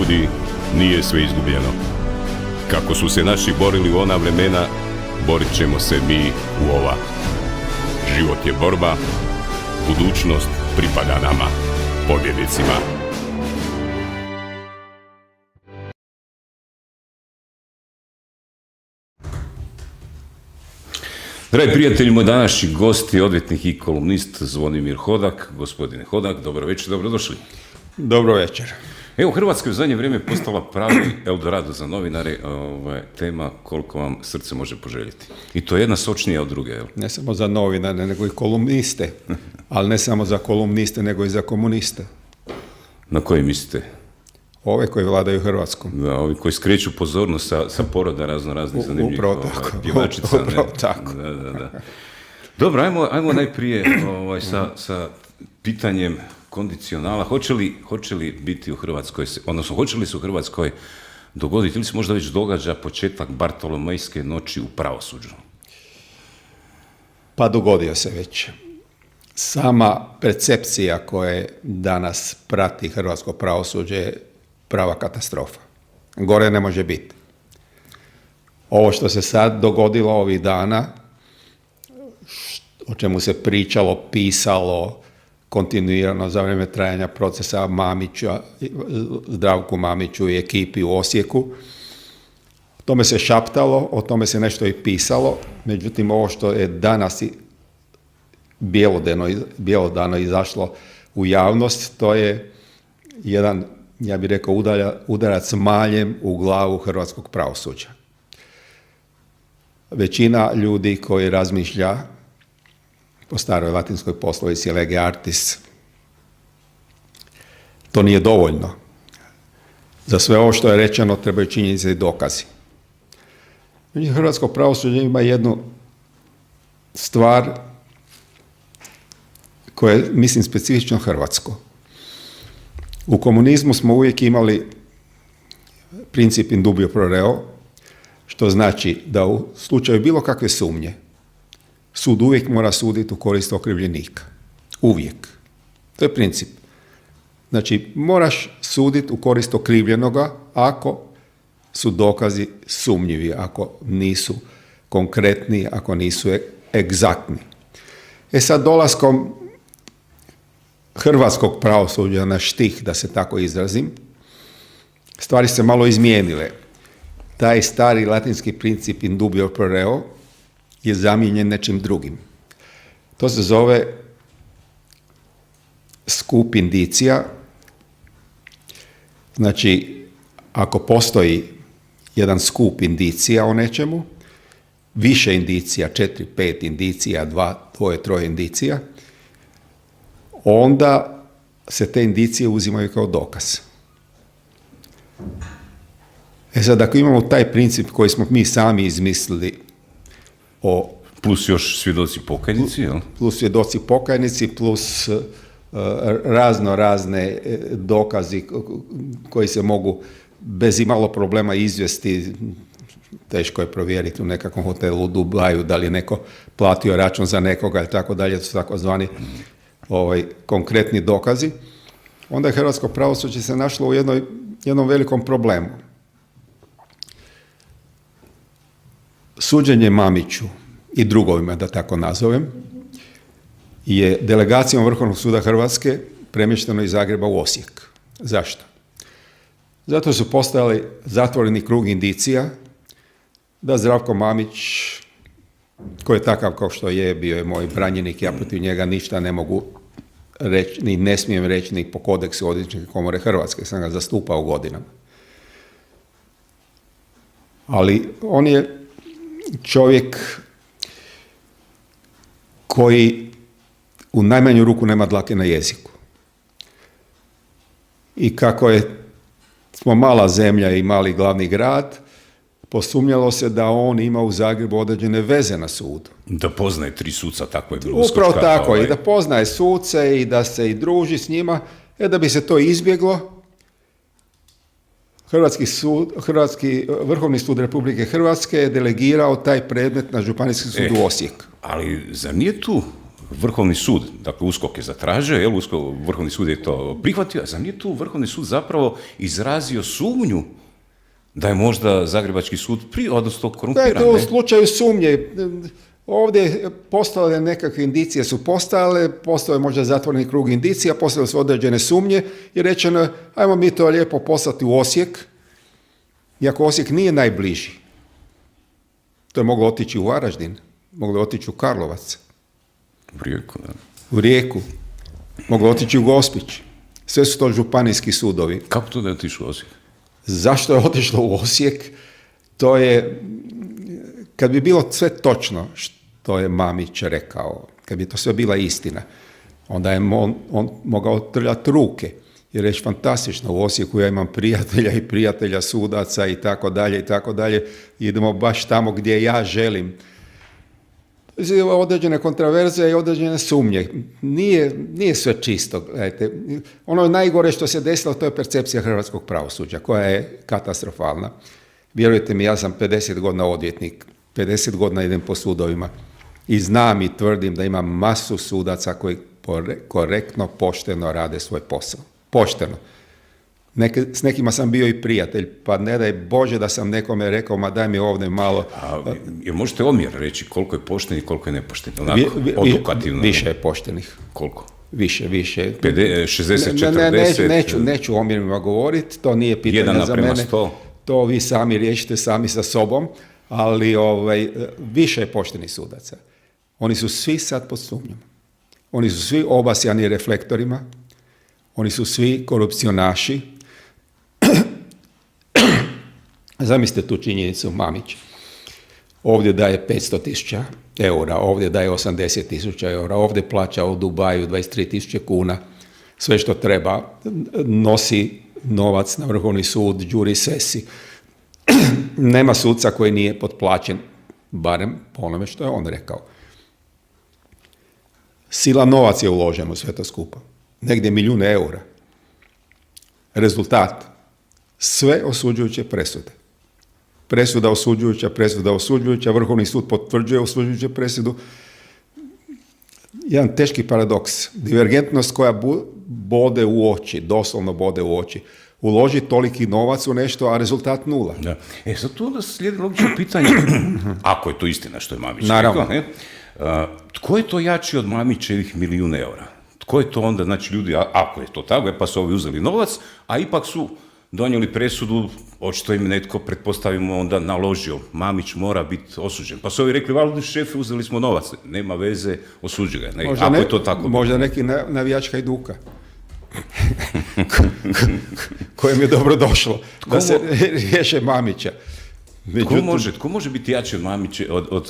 ljudi, nije sve izgubljeno. Kako su se naši borili u ona vremena, borit ćemo se mi u ova. Život je borba, budućnost pripada nama, pobjednicima. Dragi prijatelji, moj današnji gost je odvjetnik i kolumnist Zvonimir Hodak. Gospodine Hodak, dobro večer, dobrodošli. Dobro večer. Evo, Hrvatska je u zadnje vrijeme postala pravi Eldorado za novinare, tema koliko vam srce može poželjeti. I to je jedna sočnija od druge. Evo. Ne samo za novinare, nego i kolumniste. Ali ne samo za kolumniste, nego i za komuniste. Na koje mislite? Ove koji vladaju Hrvatskom. Da, ovi koji skreću pozornost sa poroda raznih zanimljivih pjevačica. Upravo tako. Da. Dobro, ajmo najprije sa pitanjem kondicionala. Hoće li biti u Hrvatskoj, odnosno hoće li se u Hrvatskoj dogoditi, ili se možda već događa početak Bartolomejske noći u pravosuđu? Pa dogodio se već. Sama percepcija koja danas prati hrvatsko pravosuđe je prava katastrofa. Gore ne može biti. Ovo što se sad dogodilo ovih dana, o čemu se pričalo, pisalo kontinuirano za vrijeme trajanja procesa Mamića, Zdravku Mamiću i ekipi u Osijeku, o tome se šaptalo, o tome se nešto i pisalo, međutim ovo što je danas bjelodano izašlo u javnost, to je jedan, ja bih rekao, udarac maljem u glavu hrvatskog pravosuđa. Većina ljudi koji razmišlja po staroj latinskoj poslovici lege artis, to nije dovoljno. Za sve ovo što je rečeno trebaju činjenice i dokazi. Hrvatsko pravosuđe ima jednu stvar koja je, mislim, specifično hrvatsko. U komunizmu smo uvijek imali princip in dubio pro reo, što znači da u slučaju bilo kakve sumnje sud uvijek mora suditi u korist okrivljenika. Uvijek. To je princip. Znači, moraš suditi u korist okrivljenoga ako su dokazi sumnjivi, ako nisu konkretni, ako nisu egzaktni. Sad dolaskom hrvatskog pravosuđa na štih, da se tako izrazim, stvari se malo izmijenile. Taj stari latinski princip in dubio pro reo je zamijenjen nečim drugim. To se zove skup indicija. Znači, ako postoji jedan skup indicija o nečemu, više indicija, 4, 5 indicija, 2, 3 indicija, onda se te indicije uzimaju kao dokaz. Sad, ako imamo taj princip koji smo mi sami izmislili plus još svjedoci pokajnici, jel? Plus svjedoci pokajnici, plus razne dokazi koji se mogu bez imalo problema izvesti. Teško je provjeriti u nekakvom hotelu u Dubaju da li je neko platio račun za nekoga ili tako dalje, to su takozvani konkretni dokazi. Onda je hrvatsko pravosuđe se našlo u jednom velikom problemu. Suđenje Mamiću i drugovima, da tako nazovem, je delegacijom Vrhovnog suda Hrvatske premješteno iz Zagreba u Osijek. Zašto? Zato su postojali zatvoreni krug indicija da Zdravko Mamić, koji je takav kao što je, bio je moj branjenik, ja protiv njega ništa ne mogu reći, ni ne smijem reći ni po kodeksu Odvjetničke komore Hrvatske, sam ga zastupao godinama. Ali on je čovjek koji u najmanju ruku nema dlake na jeziku. I kako smo mala zemlja i mali glavni grad, posumnjalo se da on ima u Zagrebu određene veze na sudu. Da poznaje 3 suca, tako je bilo. Upravo tako, i da poznaje suce i da se i druži s njima. Da bi se to izbjeglo, Vrhovni sud Republike Hrvatske je delegirao taj predmet na Županijski sud u Osijeku. Ali zar nije tu Vrhovni sud, dakle USKOK je zatražio, Vrhovni sud je to prihvatio, a zar nije tu Vrhovni sud zapravo izrazio sumnju da je možda Zagrebački sud odnosno korumpiran? Da, u slučaju sumnje. Ovdje postojale nekakve indicije su postao je možda zatvoreni krug indicija, postale su određene sumnje i rečeno, ajmo mi to lijepo poslati u Osijek, iako Osijek nije najbliži. To je moglo otići u Varaždin, moglo otići u Karlovac. U Rijeku, da. U Rijeku, moglo otići u Gospić. Sve su to županijski sudovi. Kako to da je otišao u Osijek? Zašto je otišlo u Osijek? To je, kad bi bilo sve točno što je Mamić rekao, kad bi to sve bila istina, onda je on mogao trljati ruke i reći fantastično, u Osijeku ja imam prijatelja sudaca i tako dalje, idemo baš tamo gdje ja želim. Određene kontraverze i određene sumnje. Nije sve čisto. Gledajte. Ono najgore što se desilo, to je percepcija hrvatskog pravosuđa, koja je katastrofalna. Vjerujte mi, ja sam 50 godina odvjetnik, 50 godina idem po sudovima i znam i tvrdim da ima masu sudaca koji korektno, pošteno rade svoj posao. Pošteno. S nekima sam bio i prijatelj, pa ne daj Bože da sam nekome rekao, ma daj mi ovdje malo. Jer možete omjer reći koliko je pošten i koliko je nepošten? Onako, odukativno. Više je poštenih. Koliko? Više. 60-40? Neću o omjerima govoriti, to nije pitanje za mene. 1:100? To vi sami riješite sami sa sobom, ali više je poštenih sudaca. Oni su svi sad pod sumnjom. Oni su svi obasjani reflektorima, oni su svi korupcionaši. Zamislite tu činjenicu, Mamić. Ovdje daje 500.000 eura, ovdje daje 80.000 eura, ovdje plaća u Dubaju 23.000 kuna, sve što treba, nosi novac na Vrhovni sud, đuri sesi. Nema suca koji nije potplaćen, barem po onome što je on rekao. Silan novac je uložen u sve to skupa. Negdje milijune eura. Rezultat. Sve osuđujuće presude. Presuda osuđujuća, Vrhovni sud potvrđuje osuđujuću presudu. Jedan teški paradoks. Divergentnost koja bode u oči, doslovno bode u oči. Uloži toliki novac u nešto, a rezultat nula. Da. Sad tu onda slijedi logično pitanje, ako je to istina što je Mamić Naravno. rekao, tko je to jači od Mamićevih milijun eura? Tko je to onda, znači ljudi, ako je to tako, pa su ovi uzeli novac, a ipak su donijeli presudu, očito im netko, pretpostavimo, onda naložio, Mamić mora biti osuđen. Pa su ovi rekli, valjda šefe, uzeli smo novac, nema veze, osuđi ga. Ako je to tako. Možda neki navijač Hajduka. Kojem je dobro došlo da se riješe Mamića. Tko može biti jači od Mamića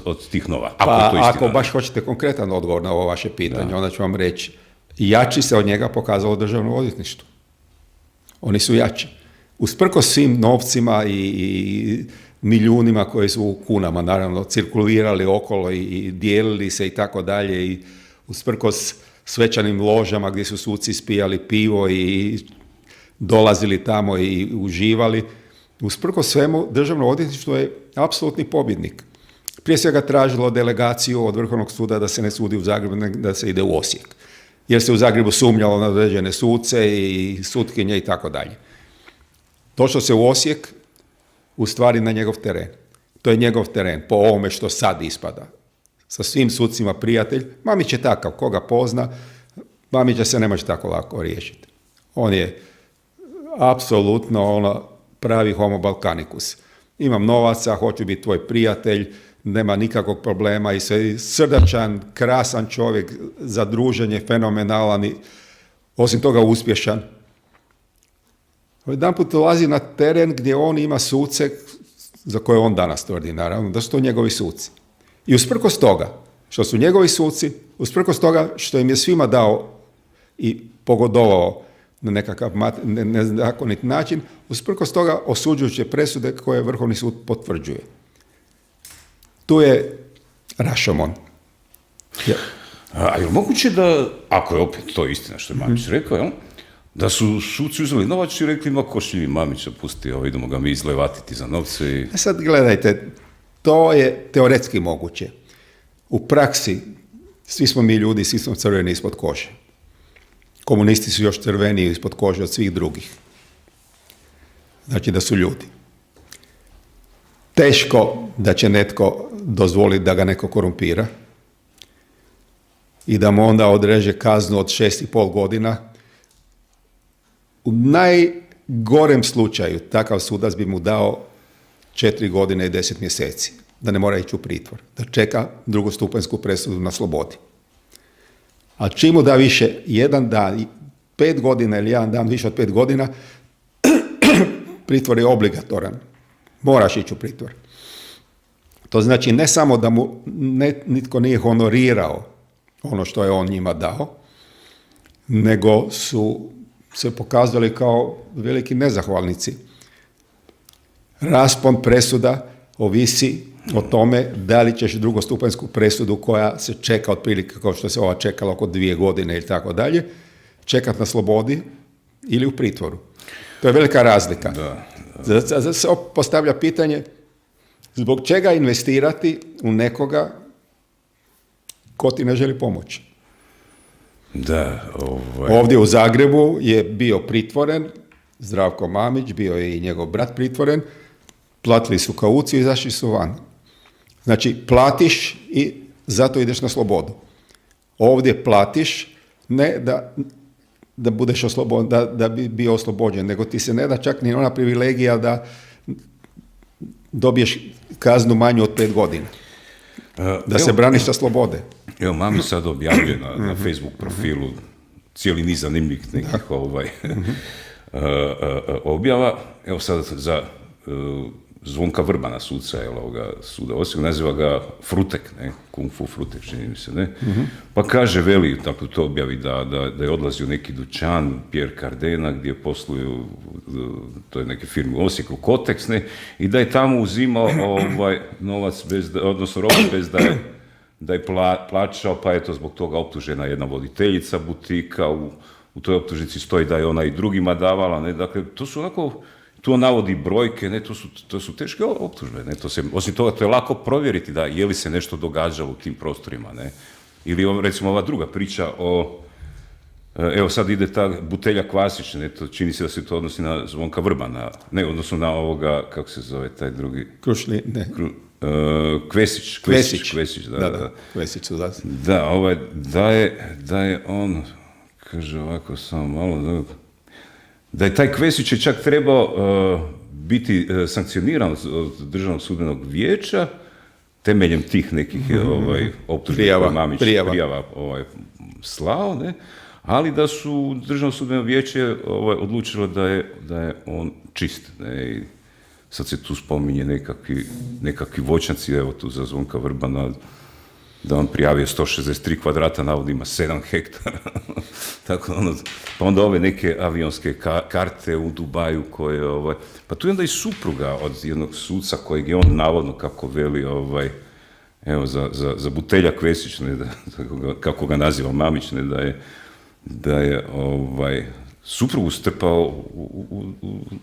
od tih nova? Ako baš hoćete konkretan odgovor na ovo vaše pitanje, onda ću vam reći, jači se od njega pokazalo Državno odvjetništvo. Oni su jači. Usprkos svim novcima i milijunima koji su u kunama, naravno, cirkulirali okolo i dijelili se i tako dalje, i usprkos svečanim ložama gdje su suci spijali pivo i dolazili tamo i uživali, usprkos svemu, Državno odvjetništvo je apsolutni pobjednik. Prije svega tražilo delegaciju od Vrhovnog suda da se ne sudi u Zagrebu, da se ide u Osijek. Jer se u Zagrebu sumnjalo na određene suce i sutkinje i tako dalje. Došlo se u Osijek, u stvari na njegov teren. To je njegov teren, po ovome što sad ispada. Sa svim sucima prijatelj. Mamić je takav, koga pozna, Mamića se ne može tako lako riješiti. On je apsolutno pravi homo balkanikus. Imam novaca, hoću biti tvoj prijatelj, nema nikakvog problema i sve srdačan, krasan čovjek, za druženje, fenomenalan i osim toga uspješan. Jedanput dolazi na teren gdje on ima suce za koje on danas tvrdi, naravno, da su to njegovi suci. I usprkos toga što su njegovi suci, usprkos toga što im je svima dao i pogodovao na nekakav nezakonit način, usprkos toga osuđujuće presude koje Vrhovni sud potvrđuje. Tu je Rašomon. A je li moguće da, ako je opet to istina što je Mamić rekao, jel? Da su suci uzeli novac i rekli, ma ko šljivi Mamića, pusti, idemo ga mi izlevatiti za novce. I... Sad gledajte, to je teoretski moguće. U praksi Svi smo mi ljudi, svi smo crveni ispod kože. Komunisti su još crveniji ispod kože od svih drugih. Znači da su ljudi. Teško da će netko dozvoliti da ga neko korumpira i da mu onda odreže kaznu od 6,5 godina. U najgorem slučaju takav sudac bi mu dao 4 godine i 10 mjeseci, da ne mora ići u pritvor, da čeka drugostupanjsku presudu na slobodi. A čim mu da više, 1 dan, 5 godina ili 1 dan više od 5 godina, pritvor je obligatoran. Moraš ići u pritvor. To znači ne samo da mu nitko nije honorirao ono što je on njima dao, nego su se pokazali kao veliki nezahvalnici. Raspon presuda ovisi o tome da li ćeš drugostupanjsku presudu koja se čeka otprilike kao što se ova čekala oko 2 godine ili tako dalje, čekat na slobodi ili u pritvoru. To je velika razlika. Zato se postavlja pitanje zbog čega investirati u nekoga ko ti ne želi pomoći. Ovdje u Zagrebu je bio pritvoren Zdravko Mamić, bio je i njegov brat pritvoren, platili su kauciju i izašli su van. Znači, platiš i zato ideš na slobodu. Ovdje platiš ne da budeš oslobođen, da bi bio oslobođen, nego ti se ne da čak ni ona privilegija da dobiješ kaznu manju od 5 godina. Da se braniš sa slobode. Evo, Mamić sad objavljuje na Facebook profilu cijeli niz zanimljivih nekih objava. Evo sad za Zvonka Vrbana, suca suda Osijek, naziva ga Frutek, ne? Kung Fu Frutek, čini mi se, ne? Pa kaže, veli, tako to objavi, da je odlazio u neki dućan Pierre Cardena, gdje posluju, to je neke firme u Osijeku, Kotex, ne? I da je tamo uzimao novac, odnosno robu bez da je plaćao, pa je to zbog toga optužena jedna voditeljica butika, u toj optužnici stoji da je ona i drugima davala, ne? Dakle, to su onako, tu navodi brojke, ne, to su teške optužbe, ne, osim toga to je lako provjeriti da je li se nešto događalo u tim prostorima, ne, ili recimo ova druga priča o, evo sad ide ta butelja Kvasić, ne, to čini se da se to odnosi na Zvonka Vrbana, ne, odnosno na ovoga, kako se zove taj drugi? Krušni, ne. Kvesić, da. Kvesić su da. Da je on, kaže ovako, samo malo, da je taj Kvesić je čak trebao biti sankcioniran od Državnog sudbenog vijeća temeljem tih nekih optužbi koje Mamić prijava slao, ne? Ali da su Državno sudbeno vijeće odlučilo da je on čist, ne? I sad se tu spominje nekakvi voćnjaci, evo tu za Zvonka Vrbana, da on prijavio 163 kvadrata, navodi ima 7 hektara. Tako pa onda ove neke avionske karte u Dubaju koje, pa tu je onda i supruga od jednog suca kojeg je on navodno, kako veli, evo, za butelja Kvesić, ne, kako ga naziva Mamić, ne, da je suprugu strpao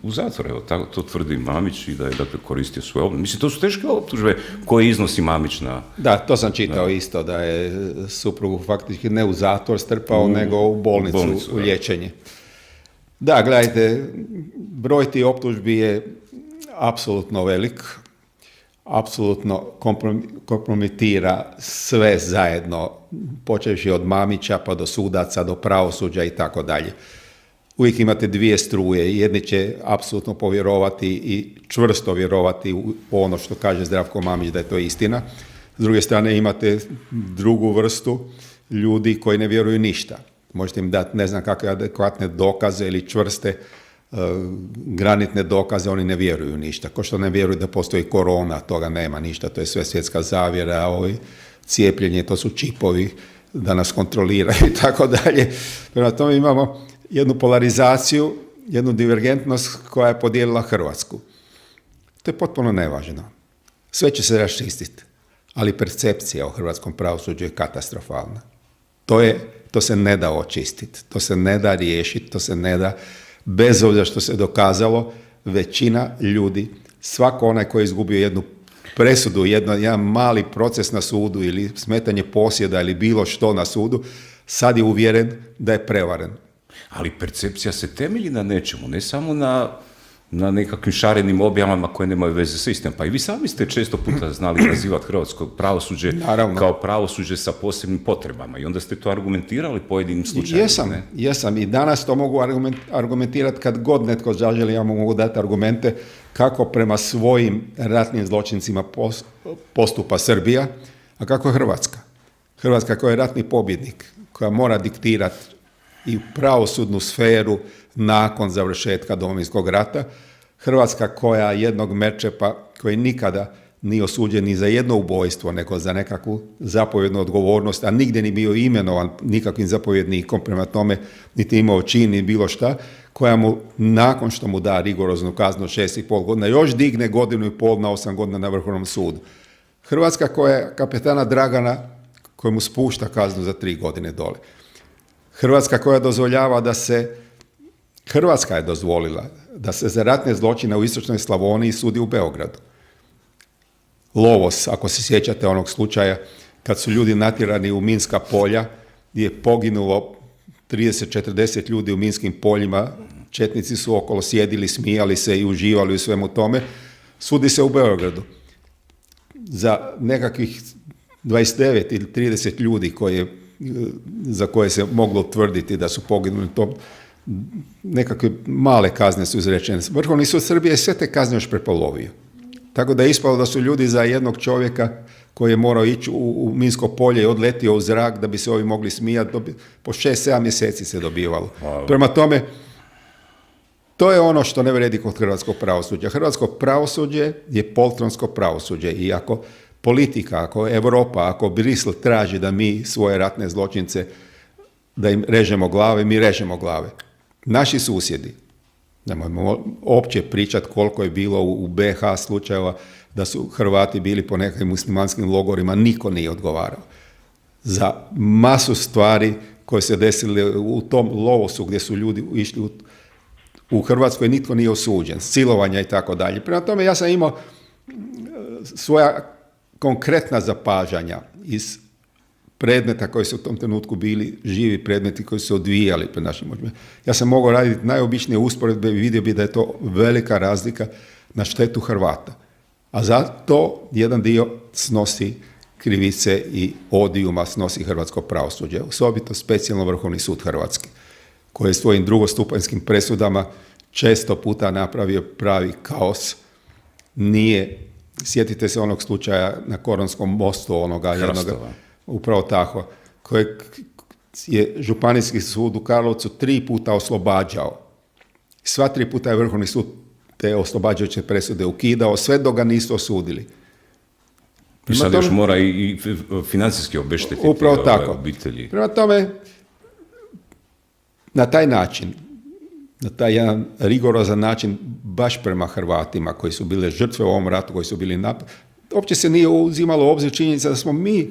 u zatvor, evo, to tvrdi Mamić i da je, dakle, koristio svoje optužbe. Mislim, to su teške optužbe koje iznosi Mamić na... Da, to sam čitao isto, da je suprugu faktički ne u zatvor strpao, nego u bolnicu u liječenje. Da, gledajte, broj tih optužbi je apsolutno velik, apsolutno kompromitira sve zajedno, počevši od Mamića pa do sudaca, do pravosuđa i tako dalje. Uvijek imate dvije struje, jedni će apsolutno povjerovati i čvrsto vjerovati u ono što kaže Zdravko Mamić da je to istina. S druge strane imate drugu vrstu ljudi koji ne vjeruju ništa. Možete im dati ne znam kakve adekvatne dokaze ili čvrste granitne dokaze, oni ne vjeruju ništa. Ko što ne vjeruju da postoji korona, toga nema ništa, to je sve svjetska zavjera, cijepljenje, to su čipovi da nas kontroliraju i tako dalje. Prema tome imamo jednu polarizaciju, jednu divergentnost koja je podijelila Hrvatsku. To je potpuno nevažno. Sve će se raščistiti, ali percepcija o hrvatskom pravosuđu je katastrofalna. To se ne da očistiti, to se ne da riješiti, to se ne da, bez obzira što se dokazalo, većina ljudi, svako onaj koji je izgubio jednu presudu, jedan mali proces na sudu ili smetanje posjeda ili bilo što na sudu, sad je uvjeren da je prevaren. Ali percepcija se temelji na nečemu, ne samo na nekakvim šarenim objavama koje nemaju veze s istinom. Pa i vi sami ste često puta znali nazivati hrvatsko pravosuđe Naravno. kao pravosuđe sa posebnim potrebama i onda ste to argumentirali pojedinim slučajevima. Jesam i danas to mogu argumentirati kad god netko zaželi, ja mu mogu dati argumente kako prema svojim ratnim zločincima postupa Srbija, a kako je Hrvatska. Hrvatska koja je ratni pobjednik, koja mora diktirati i pravosudnu sferu nakon završetka Domovinskog rata. Hrvatska koja jednog Merčepa, koji nikada nije osuđen ni za jedno ubojstvo, nego za nekakvu zapovjednu odgovornost, a nigdje ni bio imenovan nikakvim zapovjednikom, prema tome niti imao čin ni bilo šta, koja mu, nakon što mu da rigoroznu kaznu 6,5 godina, još digne 1,5 na 8 godina na Vrhovnom sudu. Hrvatska koja je kapetana Dragana, kojemu spušta kaznu za 3 godine dole. Hrvatska koja dozvoljava Hrvatska je dozvolila da se za ratne zločine u istočnoj Slavoniji sudi u Beogradu. Lovos, ako se sjećate onog slučaja, kad su ljudi natjerani u minska polja, gdje je poginulo 30-40 ljudi u minskim poljima, četnici su okolo sjedili, smijali se i uživali u svemu tome, sudi se u Beogradu. Za nekakvih 29 ili 30 ljudi za koje se moglo tvrditi da su poginuli, to nekakve male kazne su izrečene. Vrhovni sud Srbije je sve te kazne još prepolovio. Tako da je ispalo da su ljudi za jednog čovjeka koji je morao ići u minsko polje i odletio u zrak da bi se ovi mogli smijati, po 6-7 mjeseci se dobivalo. Wow. Prema tome, to je ono što ne vredi kod hrvatskog pravosuđa. Hrvatsko pravosuđe je poltronsko pravosuđe i ako politika, ako Europa, ako Brisel traži da mi svoje ratne zločince, da im režemo glave, mi režemo glave. Naši susjedi, nemojmo opće pričati koliko je bilo u BiH slučajeva da su Hrvati bili po nekim muslimanskim logorima, niko nije odgovarao. Za masu stvari koje se desile u tom Lovosu gdje su ljudi išli u Hrvatskoj, nitko nije osuđen, silovanja i tako dalje. Prema tome ja sam imao svoja konkretna zapažanja iz predmeta koji su u tom trenutku bili živi predmeti koji su se odvijali pred našim očima. Ja sam mogao raditi najobičnije usporedbe i vidio bi da je to velika razlika na štetu Hrvata. A zato jedan dio snosi krivice i odijuma snosi hrvatsko pravosuđe, osobito specijalno Vrhovni sud Hrvatske, koji je svojim drugostupanjskim presudama često puta napravio pravi kaos. Sjetite se onog slučaja na Koronskom mostu, onoga jednoga, upravo tako, kojeg je Županijski sud u Karlovcu 3 puta oslobađao. Sva 3 puta je Vrhovni sud te oslobađajuće presude ukidao, sve dok ga nisu osudili. I sad još mora i financijski obeštetiti upravo tako. Obitelji. Prema tome, na taj način, na taj jedan rigorozan način, baš prema Hrvatima koji su bile žrtve u ovom ratu, koji su bili uopće se nije uzimalo u obzir činjenica da smo mi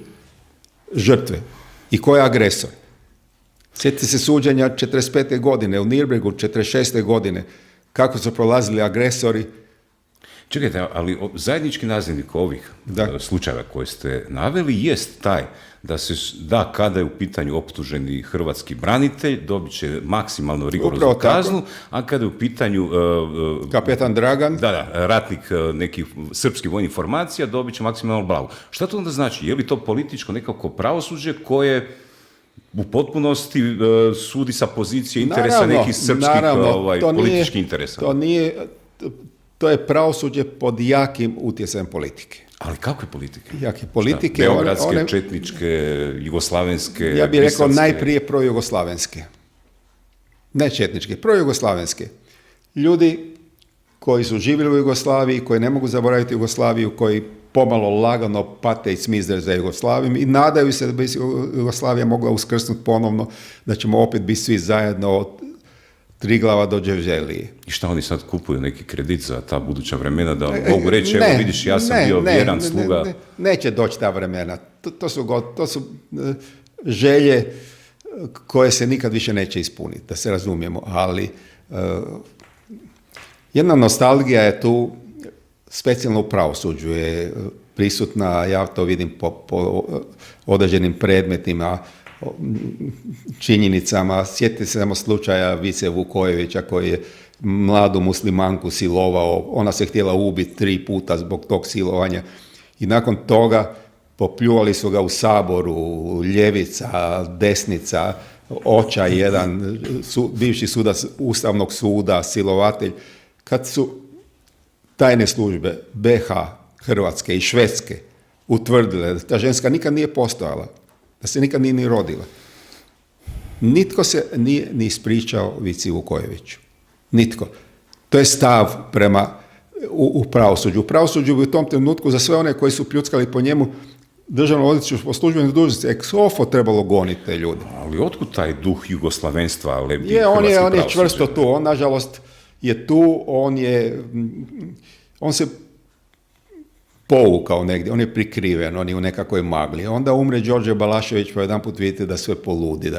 žrtve i ko je agresor. Sjetite se suđenja 45. godine, u Nürnbergu 46. godine, kako su prolazili agresori. Čekajte, ali zajednički nazivnik ovih slučajeva koje ste naveli jest taj da kada je u pitanju optuženi hrvatski branitelj dobit će maksimalno rigoroznu kaznu, a kada je u pitanju kapetan Dragan, ratnik nekih srpskih vojnih formacija dobit će maksimalno blago. Šta to onda znači? Je li to političko nekako pravosuđe koje u potpunosti sudi sa pozicije interesa nekih srpskih političkih interesa? To je pravosuđe pod jakim utjecajem politike. Ali kakve politike? Jake politike. Beogradske, četničke, jugoslavenske? Ja bih rekao najprije projugoslavenske. Ne četničke, projugoslavenske. Ljudi koji su živjeli u Jugoslaviji, koji ne mogu zaboraviti Jugoslaviju, koji pomalo lagano pate i smizde za Jugoslavijom i nadaju se da bi Jugoslavija mogla uskrsnuti ponovno, da ćemo opet biti svi zajedno od Triglava do Đevđelije. I šta oni sad kupuju neki kredit za ta buduća vremena da mogu reći, evo vidiš, ja sam bio vjeran sluga? Neće doći ta vremena. To su želje koje se nikad više neće ispuniti, da se razumijemo, ali jedna nostalgija je tu, specijalno u pravosuđu je prisutna, ja to vidim po određenim predmetima, činjenicama. Sjetite se samo slučaja Vice Vukojevića koji je mladu muslimanku silovao, ona se htjela ubiti 3 puta zbog tog silovanja i nakon toga popljuvali su ga u Saboru, ljevica, desnica, očaj jedan, bivši sudac Ustavnog suda, silovatelj. Kad su tajne službe BiH, Hrvatske i Švedske utvrdile da ta ženska nikad nije postojala, da se nikad nije ni rodila, nitko se nije ni ispričao Vici Vukojeviću. Nitko. To je stav prema u pravosuđu. U pravosuđu bi u tom trenutku za sve one koji su pljuckali po njemu državno odvjetništvo po službenoj dužnosti ex ofo trebalo goniti te ljude. Ali otkud taj duh jugoslavenstva lebdi on je pravosuđe? čvrsto tu. On, nažalost, je tu. On se povukao negdje. On je prikriven. On je u nekakvoj magli. Onda umre Đorđe Balašević, pa jedan put vidite da sve poludi.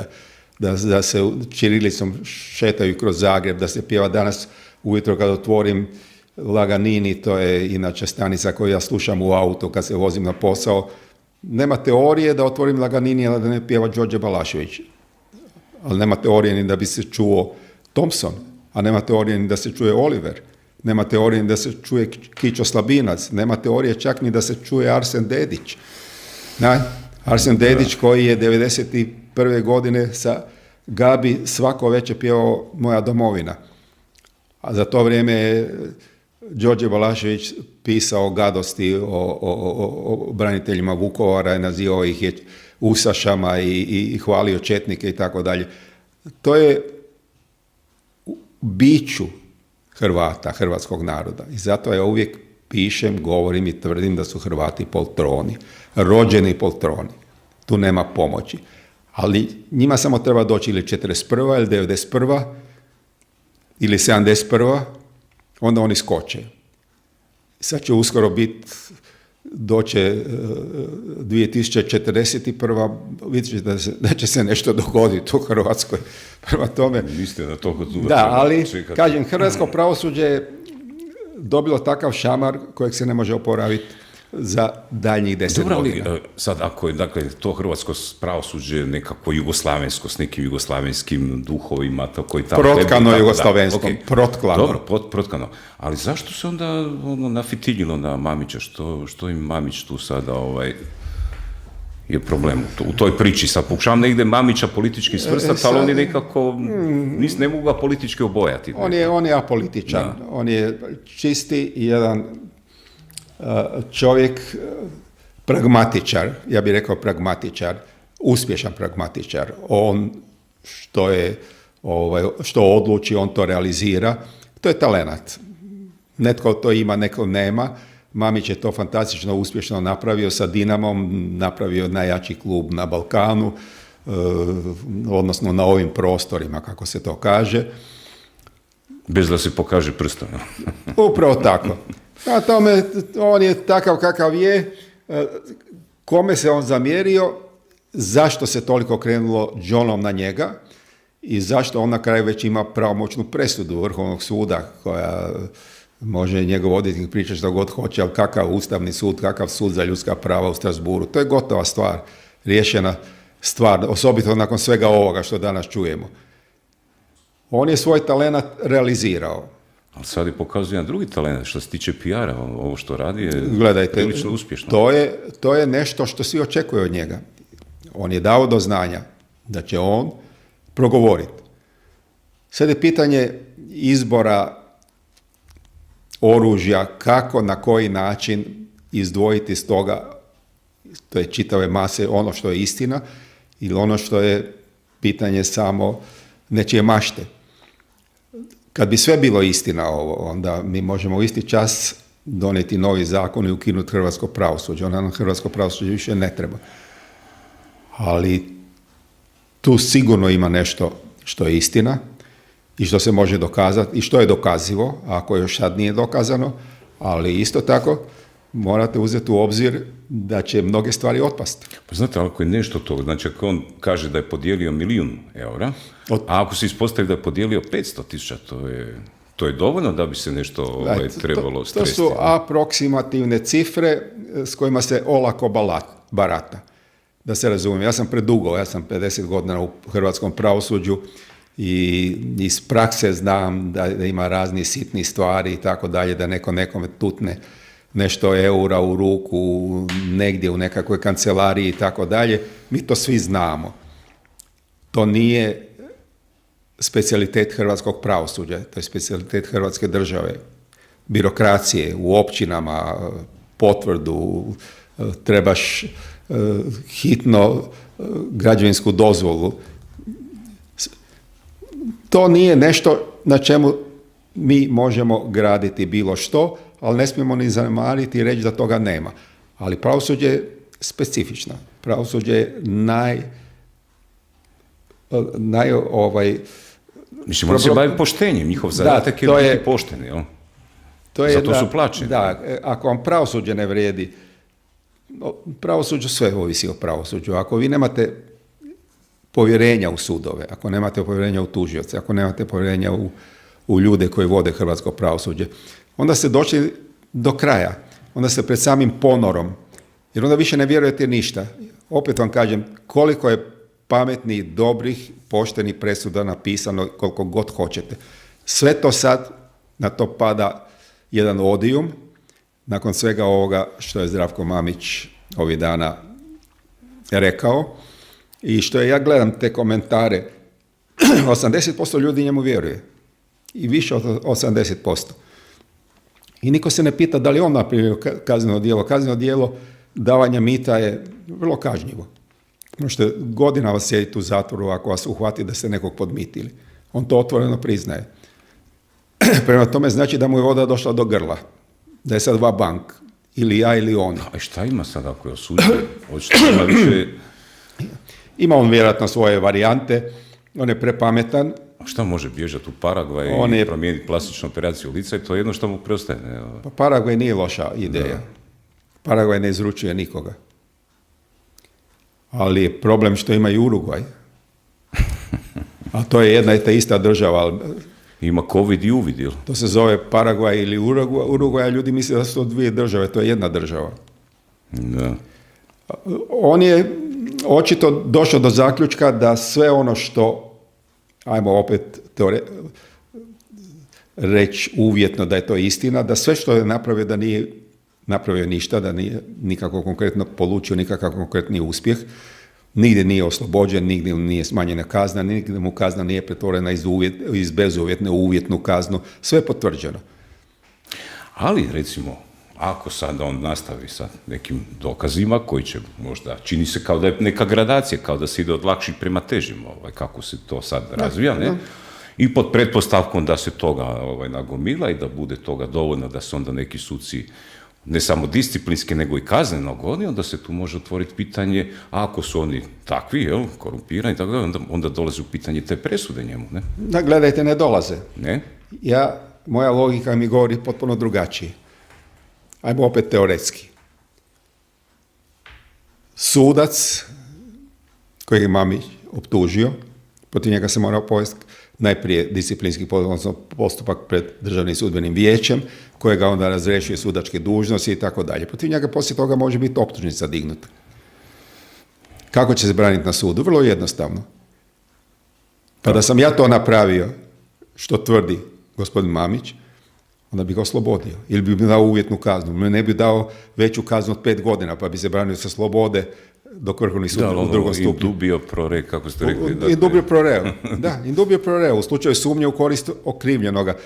Da se ćirilicom šetaju kroz Zagreb, da se pjeva danas ujutro kad otvorim Laganini, to je inače stanica koju ja slušam u autu kad se vozim na posao. Nema teorije da otvorim Laganini, ali da ne pjeva Đorđe Balašević. Ali nema teorije ni da bi se čuo Thompson, a nema teorije ni da se čuje Oliver, nema teorije ni da se čuje Kićo Slabinac, nema teorije čak ni da se čuje Arsen Dedić. Arsen Dedić koji je 1991. godine sa Gabi svako večer pjevao Moja domovina. A za to vrijeme je Đorđe Balašević pisao gadosti o braniteljima Vukovara i nazivao ih je ustašama i hvalio četnike i tako dalje. To je biću Hrvata, hrvatskog naroda. I zato ja uvijek pišem, govorim i tvrdim da su Hrvati poltroni, rođeni poltroni. Tu nema pomoći. Ali njima samo treba doći ili 41. ili 91. ili 71. onda oni skoče. Sad će uskoro doće 2041. vidjet ćete da će se nešto dogoditi u Hrvatskoj. Prema tome... Mislite da to da, ali kažem, hrvatsko pravosuđe je dobilo takav šamar kojeg se ne može oporaviti za daljnjih 10 godina. Dobro, ali sad ako je dakle, to hrvatsko pravosuđe nekako jugoslavensko, s nekim jugoslavenskim duhovima, tako i tako. Protkano jugoslavenskom, okay. Protkano. Dobro, protkano. Ali zašto se onda nafitiljilo na Mamića? Što im Mamić tu sada je problem u toj priči? Sad pokušavam negdje Mamića politički svrstati, ali oni nekako ne mogu ga politički obojati. On je apolitičan. Da. On je čisti jedan čovjek, pragmatičar, ja bih rekao pragmatičar, uspješan pragmatičar. On što odluči, on to realizira. To je talenat. Netko to ima, netko nema. Mamić je to fantastično uspješno napravio sa Dinamom, napravio najjači klub na Balkanu, odnosno na ovim prostorima, kako se to kaže. Bez da se pokaže prstom. Upravo tako. A tome, on je takav kakav je, kome se on zamjerio, zašto se toliko krenulo džonom na njega i zašto on na kraju već ima pravomoćnu presudu Vrhovnog suda koja može njegov odvjetnik pričati što god hoće, ali kakav Ustavni sud, kakav sud za ljudska prava u Strasburu. To je gotova stvar, riješena stvar, osobito nakon svega ovoga što danas čujemo. On je svoj talent realizirao. Ali sad je pokazuje jedan drugi talent, što se tiče PR-a, ovo što radi je prilično uspješno. To je nešto što svi očekuju od njega. On je dao do znanja da će on progovoriti. Sad je pitanje izbora oružja, kako, na koji način izdvojiti iz toga, to je čitave mase, ono što je istina ili ono što je pitanje samo nečije mašte. Kad bi sve bilo istina ovo, onda mi možemo u isti čas donijeti novi zakon i ukinuti hrvatsko pravosuđe. Onda nam hrvatsko pravosuđe više ne treba. Ali tu sigurno ima nešto što je istina i što se može dokazati i što je dokazivo, ako još sad nije dokazano, ali isto tako morate uzeti u obzir da će mnoge stvari otpasti. Pa znate, ako je nešto to, znači ako on kaže da je podijelio 1.000.000 eura, a ako se ispostavi da je podijelio 500.000, To je dovoljno da bi se nešto trebalo to stresti? su aproksimativne cifre s kojima se olako barata. Da se razumijem, ja sam predugo, ja sam 50 godina u hrvatskom pravosuđu i iz prakse znam da ima razni sitni stvari i tako dalje, da neko nekome tutne nešto eura u ruku negdje u nekakvoj kancelariji i tako dalje. Mi to svi znamo. To nije specijalitet hrvatskog pravosuđa, to je specijalitet Hrvatske države. Birokracije u općinama, potvrdu, trebaš hitno građevinsku dozvolu. To nije nešto na čemu mi možemo graditi bilo što, ali ne smijemo ni zanemariti i reći da toga nema. Ali pravosuđe je specifično. Pravosuđe je Mislim, oni se bave poštenjem, njihov zadatak je biti pošteni, jel? Zato su plaćeni. Da, ako vam pravosuđe ne vrijedi, pravosuđu sve ovisi o pravosuđu. Ako vi nemate povjerenja u sudove, ako nemate povjerenja u tužioce, ako nemate povjerenja u ljude koji vode hrvatsko pravosuđe, onda ste došli do kraja. Onda ste pred samim ponorom. Jer onda više ne vjerujete ništa. Opet vam kažem, koliko je pametnih, dobrih, poštenih presuda napisano, koliko god hoćete. Sve to sad, na to pada jedan odijum, nakon svega ovoga što je Zdravko Mamić ovih dana rekao i što ja gledam te komentare, 80% ljudi njemu vjeruje. I više od 80%. I niko se ne pita da li on napravio kazneno djelo. Kazneno djelo davanja mita je vrlo kažnjivo. Možete godinama sjediti u zatvoru ako vas uhvati da ste nekog podmitili. On to otvoreno priznaje. Prema tome znači da mu je voda došla do grla. Da je sad bank. Ili ja ili on. A šta ima sad ako je osuđen? Ima više... Ima on vjerojatno svoje varijante. On je prepametan. A šta može bježati u Paragvaj i promijeniti plastičnu operaciju lica i to je jedno što mu preostaje. Pa Paragvaj nije loša ideja. Paragvaj ne izručuje nikoga. Ali je problem što ima i Urugvaj. A to je jedna i ta ista država. Ima COVID i uvid, jel? To se zove Paragvaj ili Urugvaj, a ljudi misle da su to dvije države, to je jedna država. Da. On je očito došao do zaključka da sve ono što, ajmo opet reći uvjetno da je to istina, da sve što je napravio da nije napravio ništa, da nije nikako konkretno polučio nikakav konkretni uspjeh, nigdje nije oslobođen, nigdje nije smanjena kazna, nigdje mu kazna nije pretvorena iz bezuvjetne u uvjetnu kaznu, sve je potvrđeno. Ali, recimo, ako sad on nastavi sa nekim dokazima koji će možda, čini se kao da je neka gradacija, kao da se ide od lakših prema težim, kako se to sad razvija, ne? I pod pretpostavkom da se toga nagomila i da bude toga dovoljno da se onda neki suci ne samo disciplinski, nego i kazneno goni, onda se tu može otvoriti pitanje, a ako su oni takvi, korumpirani, tako da, onda dolazi u pitanje te presude njemu, ne? Da, gledajte, ne dolaze. Ne? Moja logika mi govori potpuno drugačije. Ajmo opet teoretski. Sudac kojeg je Mamić optužio, protiv njega se mora povesti najprije disciplinski postupak pred Državnim sudbenim vijećem, kojega onda razrješuje sudačke dužnosti i tako dalje. Protiv njega poslije toga može biti optužnica dignuta. Kako će se braniti na sudu? Vrlo jednostavno. Pa da sam ja to napravio, što tvrdi gospodin Mamić, onda bi ga oslobodio. Ili bi mi dao uvjetnu kaznu. Ne bi dao veću kaznu od 5 godina, pa bi se branio sa slobode dok Vrhovni sud u drugom stupnju. Indubio pro re, kako ste rekli. Indubio pro reo. Da, indubio pro reo. U slučaju sumnje u korist okrivljenoga.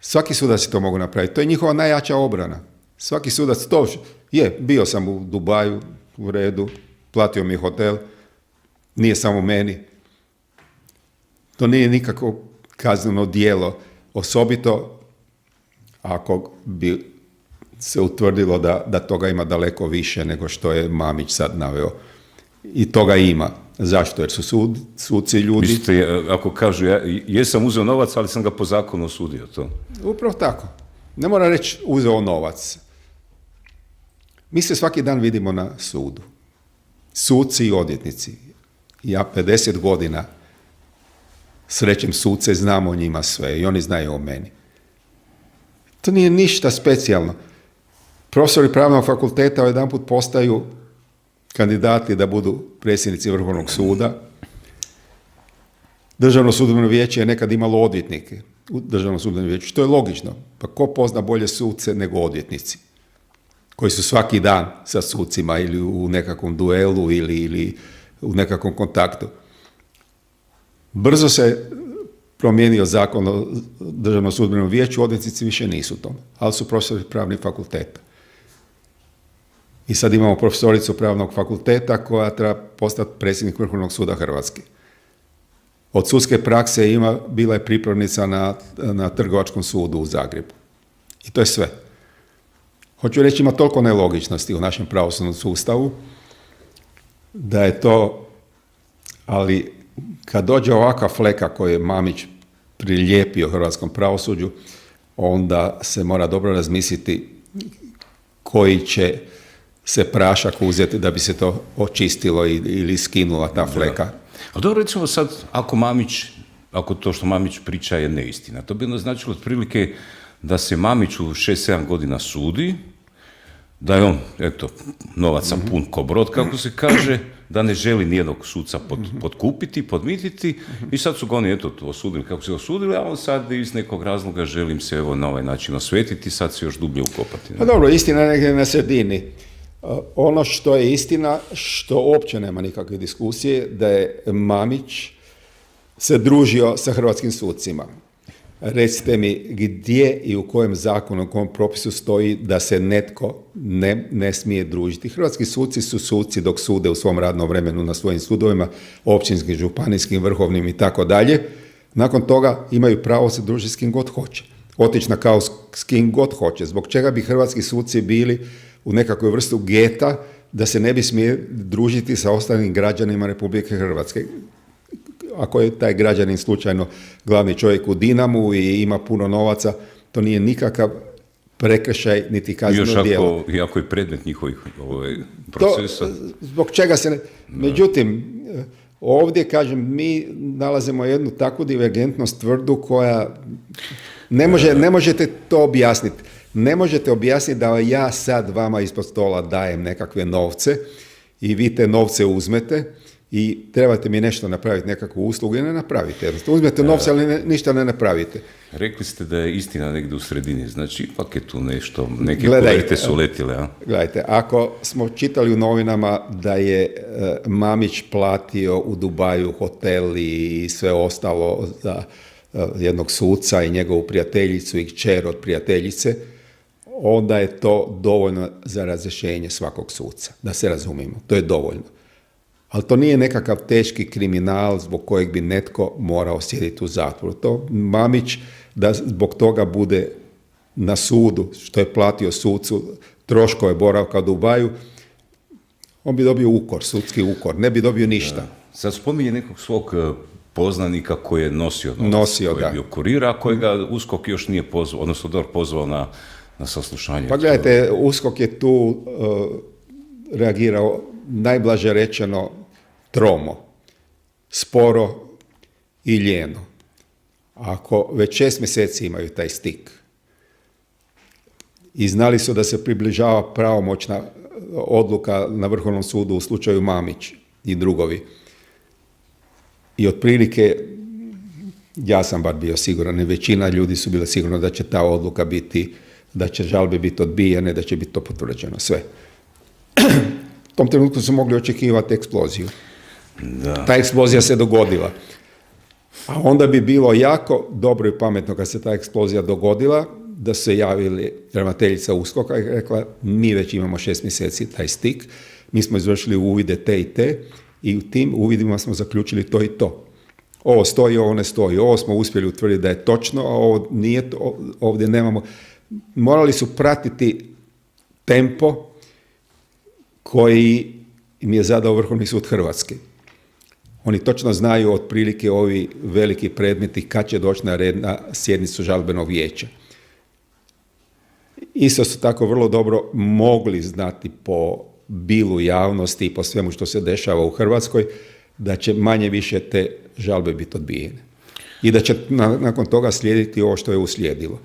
Svaki sudac to mogu napraviti. To je njihova najjača obrana. Svaki sudac to bio sam u Dubaju, u redu, platio mi hotel, nije samo meni. To nije nikako kazneno djelo, osobito ako bi se utvrdilo da toga ima daleko više nego što je Mamić sad naveo. I toga ima. Zašto? Jer su suci ljudi... Mislite, ako kažu, jesam uzeo novac, ali sam ga po zakonu osudio, to? Upravo tako. Ne mora reći uzeo novac. Mi se svaki dan vidimo na sudu. Suci i odvjetnici. Ja 50 godina srećem suce, znam o njima sve i oni znaju o meni. To nije ništa specijalno. Profesori pravnog fakulteta jedanput postaju kandidati da budu predsjednici Vrhovnog suda. Državno sudbeno vijeće je nekad imalo odvjetnike u Državnom sudbenom vijeću, što je logično. Pa ko pozna bolje suce nego odvjetnici, koji su svaki dan sa sucima ili u nekakvom duelu ili u nekakvom kontaktu. Brzo se promijenio zakon o Državnom sudbenom vijeću, odvjetnici više nisu tome, ali su profesori pravnih fakulteta. I sad imamo profesoricu pravnog fakulteta koja treba postati predsjednik Vrhovnog suda Hrvatske. Od sudske prakse bila je pripravnica na Trgovačkom sudu u Zagrebu. I to je sve. Hoću reći, ima toliko nelogičnosti u našem pravosudnom sustavu da je to, ali kad dođe ovakva fleka koju je Mamić prilijepio hrvatskom pravosuđu, onda se mora dobro razmisliti koji će se prašak uzeti da bi se to očistilo ili skinula ta fleka. Da. A dobro, recimo sad, ako to što Mamić priča je neistina, to bi onda značilo otprilike da se Mamić u 6-7 godina sudi, da je on, eto, novaca pun ko brod, kako se kaže, da ne želi nijednog suca potkupiti, podmititi, i sad su ga oni, eto, osudili kako se osudili, a on sad iz nekog razloga želim se evo na ovaj način osvetiti, sad se još dublje ukopati. Pa dobro, istina je negdje na sredini. Ono što je istina, što uopće nema nikakve diskusije, da je Mamić se družio sa hrvatskim sucima. Recite mi gdje i u kojem zakonu, u kojem propisu stoji da se netko ne smije družiti. Hrvatski suci su suci dok sude u svom radnom vremenu na svojim sudovima, općinskim, županijskim, vrhovnim i tako dalje. Nakon toga imaju pravo se družiti s kim god hoće. Otići na kao s kim god hoće. Zbog čega bi hrvatski suci bili u nekakvoj vrstu geta da se ne bi smije družiti sa ostalim građanima Republike Hrvatske. Ako je taj građanin slučajno glavni čovjek u Dinamu i ima puno novaca, to nije nikakav prekršaj niti kazneno djelo. I ako je predmet njihovih procesa. Zbog čega se ne... Međutim, ovdje, kažem, mi nalazimo jednu takvu divergentnost tvrdu koja ne možete to objasniti. Ne možete objasniti da ja sad vama ispod stola dajem nekakve novce i vi te novce uzmete i trebate mi nešto napraviti, nekakvu uslugu i ne napravite. Uzmete novce, ali ništa ne napravite. Rekli ste da je istina negdje u sredini, znači ipak je tu nešto, neke kuverte su letile. A? Gledajte, ako smo čitali u novinama da je Mamić platio u Dubaju hotel i sve ostalo za jednog suca i njegovu prijateljicu i kćer od prijateljice, onda je to dovoljno za razrješenje svakog suca. Da se razumijemo, to je dovoljno. Ali to nije nekakav teški kriminal zbog kojeg bi netko morao sjediti u zatvoru. To Mamić, da zbog toga bude na sudu, što je platio sucu troškove boravka u Dubaju, on bi dobio ukor, sudski ukor, ne bi dobio ništa. Sad spominje nekog svog poznanika koji je nosio koji je bio kurir, a kojega USKOK još nije pozvao, odnosno DORH pozvao na saslušanje. Pa gledajte, USKOK je tu reagirao najblaže rečeno tromo, sporo i ljeno. Ako već 6 mjeseci imaju taj stik i znali su da se približava pravomoćna odluka na Vrhovnom sudu u slučaju Mamić i drugovi, i otprilike, ja sam bar bio siguran, i većina ljudi su bila sigurna da će ta odluka biti, da će žalbe biti odbijene, da će biti to potvrđeno, sve. U tom trenutku su mogli očekivati eksploziju. Da. Ta eksplozija se dogodila. A onda bi bilo jako dobro i pametno kad se ta eksplozija dogodila, da su se javili ravnateljica USKOK-a i rekla, mi već imamo 6 mjeseci taj stik, mi smo izvršili uvide te i te i u tim uvidima smo zaključili to i to. Ovo stoji, ovo ne stoji, ovo smo uspjeli utvrditi da je točno, a ovo nije, ovdje nemamo. Morali su pratiti tempo koji im je zadao Vrhovni sud Hrvatske. Oni točno znaju otprilike ovi veliki predmeti kad će doći na red na sjednicu žalbenog vijeća. Isto su tako vrlo dobro mogli znati po bilu javnosti i po svemu što se dešava u Hrvatskoj, da će manje više te žalbe biti odbijene. I da će nakon toga slijediti ovo što je uslijedilo.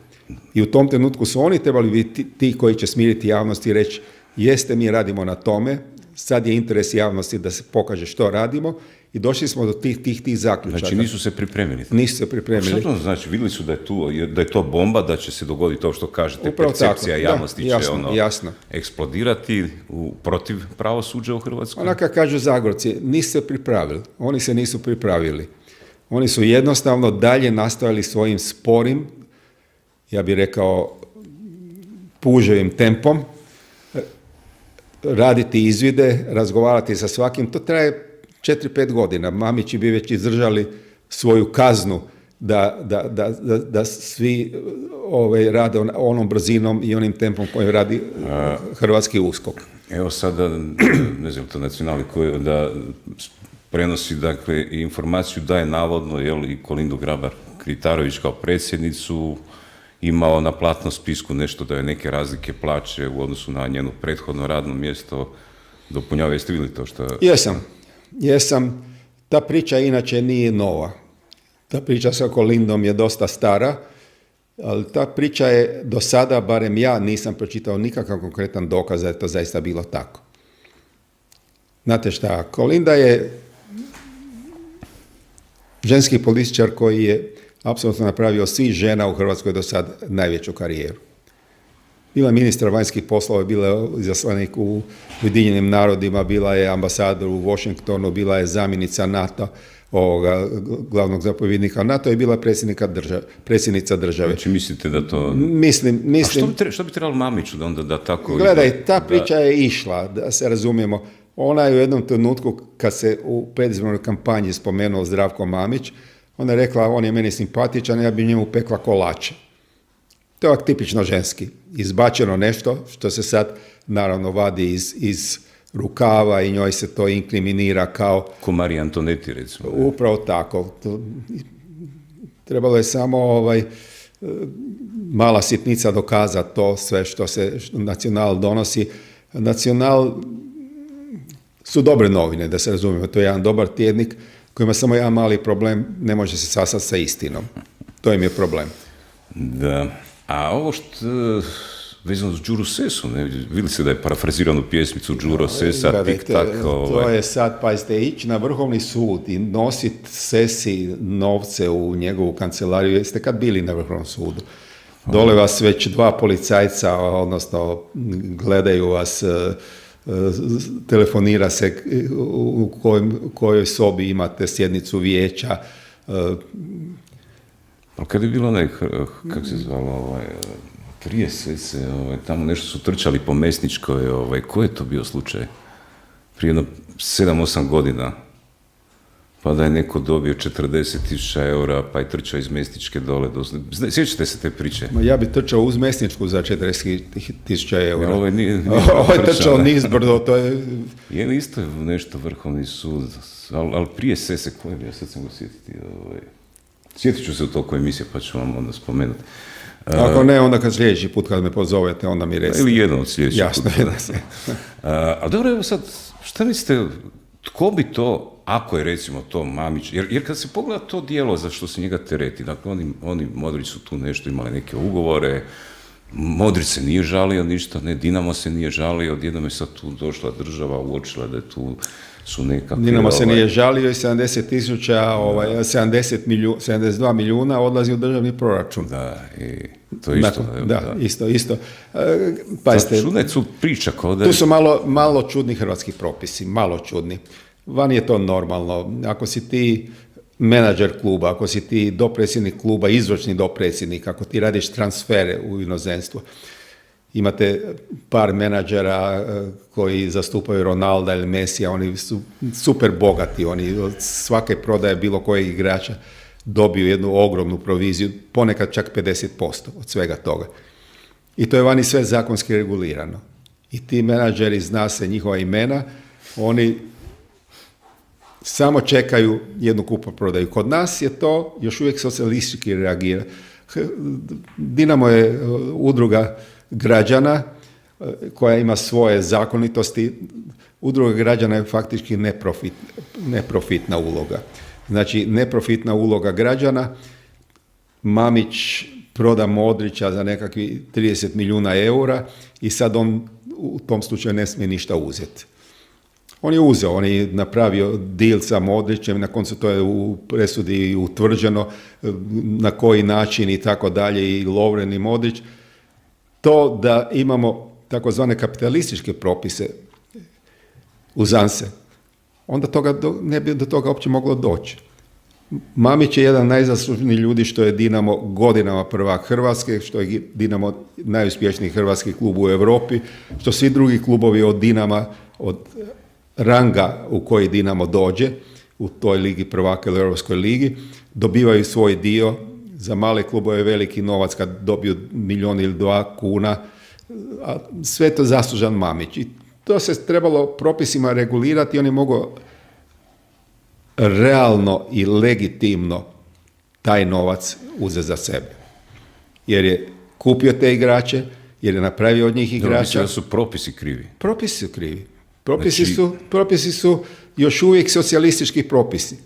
I u tom trenutku su oni trebali biti ti koji će smiriti javnost i reći jeste, mi radimo na tome, sad je interes javnosti da se pokaže što radimo i došli smo do tih zaključaka. Znači nisu se pripremili. Nisu se pripremili. Što to znači? Vidjeli su da je to bomba, da će se dogoditi to što kažete, Upravo percepcija tako. javnosti Da, će jasno. eksplodirati protiv pravosuđa u Hrvatskoj? Onaka kažu Zagorci, nisu se pripravili. Oni se nisu pripravili. Oni su jednostavno dalje nastavili svojim sporim, ja bih rekao, puževim tempom, raditi izvide, razgovarati sa svakim. To traje 4-5 godina. Mamići bi već izdržali svoju kaznu da svi rade onom brzinom i onim tempom kojim radi hrvatski USKOK. Evo sada, ne znam, to nacionalni koji da prenosi, dakle, i informaciju da je navodno, i Kolindu Grabar-Kitarović kao predsjednicu imao na platnom spisku nešto da je neke razlike plaće u odnosu na njeno prethodno radno mjesto dopunjava. Jeste vidjeli to što... Jesam. Ta priča inače nije nova. Ta priča sa Kolindom je dosta stara, ali ta priča je do sada, barem ja nisam pročitao nikakav konkretan dokaz da je to zaista bilo tako. Znate šta, Kolinda je ženski političar koji je apsolutno napravio svih žena u Hrvatskoj do sad najveću karijeru. Bila je ministar vanjskih poslova, bila je izaslanik u Ujedinjenim narodima, bila je ambasador u Washingtonu, bila je zamjenica NATO, glavnog zapovjednika NATO i bila predsjednica države. Znači mislite da to... Mislim... A što bi trebalo Mamiću da onda da tako... Gledaj, ta priča je išla, da se razumijemo. Ona je u jednom trenutku, kad se u predizbornoj kampanji spomenuo Zdravko Mamić, ona je rekla, on je meni simpatičan, ja bi njemu pekla kolače. To je tipično ženski. Izbačeno nešto što se sad naravno vadi iz rukava i njoj se to inkriminira kao... Ko Marija Antoneti, recimo. Upravo tako. Trebalo je samo mala sitnica dokazati to sve što Nacional donosi. Nacional su dobre novine, da se razumijemo. To je jedan dobar tjednik koji ima samo jedan mali problem, ne može se sastati sa istinom. To im je problem. Da. A ovo što vezano s Đuru Sesu, ne? Vidjeli ste da je parafraziranu pjesmicu Đuro Sesa, tik-tak. To je sad, pazite, ići na Vrhovni sud i nositi Sesi novce u njegovu kancelariju. Jeste kad bili na Vrhovnom sudu? Dole vas već 2 policajca, odnosno gledaju vas, telefonira se u kojoj sobi imate sjednicu vijeća. Ali kad je bilo kako se zvalo, prije Sese, tamo nešto su trčali po Mesničkoj, koji je to bio slučaj? Prije jedno 7-8 godina, pa da je neko dobio 40.000 eura, pa je trčao iz Mesničke dole. Sjećate se te priče? Ja bi trčao uz Mesničku za 40.000 eura. Ovo je trčao nizbrdo, to je... Je li isto nešto Vrhovni sud, ali prije Sese, koje je bio, sad sam go sjetiti, sjetit ću se u toliko emisije, pa ću vam onda spomenuti. Ako ne, onda kad sljedeći put kad me pozovete, onda mi recite. Ili jedno od sljedećih Jasno, puta. A dobro, evo sad, šta mislite, tko bi to, ako je recimo to Mamić, jer kad se pogleda to dijelo za što se njega tereti, dakle oni Modrić su tu nešto imali neke ugovore, Modrić se nije žalio ništa, ne, Dinamo se nije žalio, odjednom je sad tu došla država, uočila da je tu su nekakve... Dinamo se nije žalio i 72 milijuna odlazi u državni proračun. Da, i to isto. Isto. Pazite, su priča kao da... Tu su malo čudni hrvatski propisi, malo čudni. Van je to normalno. Ako si ti menadžer kluba, ako si ti dopredsjednik kluba, izvršni dopredsjednik, ako ti radiš transfere u inozemstvo, imate par menadžera koji zastupaju Ronalda ili Mesija, oni su super bogati, oni od svake prodaje bilo kojeg igrača dobiju jednu ogromnu proviziju, ponekad čak 50% od svega toga. I to je vani sve zakonski regulirano. I ti menadžeri, zna se njihova imena, oni samo čekaju jednu kupoprodaju. Kod nas je to još uvijek socijalistički reagira. Dinamo je udruga građana koja ima svoje zakonitosti. Udruga građana je faktički neprofitna uloga. Znači, neprofitna uloga građana. Mamić proda Modrića za nekakvih 30 milijuna eura i sad on u tom slučaju ne smije ništa uzeti. On je uzeo, on je napravio deal sa Modrićem, na koncu to je u presudi utvrđeno na koji način i tako dalje, i Lovren i Modrić. To da imamo takozvane kapitalističke propise, uzanse, onda ne bi do toga uopće moglo doći. Mamić je jedan najzaslužniji ljudi što je Dinamo godinama prvak Hrvatske, što je Dinamo najuspješniji hrvatski klub u Europi, što svi drugi klubovi od Dinama, od ranga u koji Dinamo dođe, u toj ligi prvaka ili Europskoj ligi, dobivaju svoj dio. Za male klubove je veliki novac kad dobiju 1 ili 2 kuna, a sve to zaslužan Mamić. I to se trebalo propisima regulirati, on je mogao realno i legitimno taj novac uzeti za sebe. Jer je kupio te igrače, jer je napravio od njih igrača. Mislim da su propisi krivi. Propisi su krivi. Propisi su još uvijek socijalistički propisi.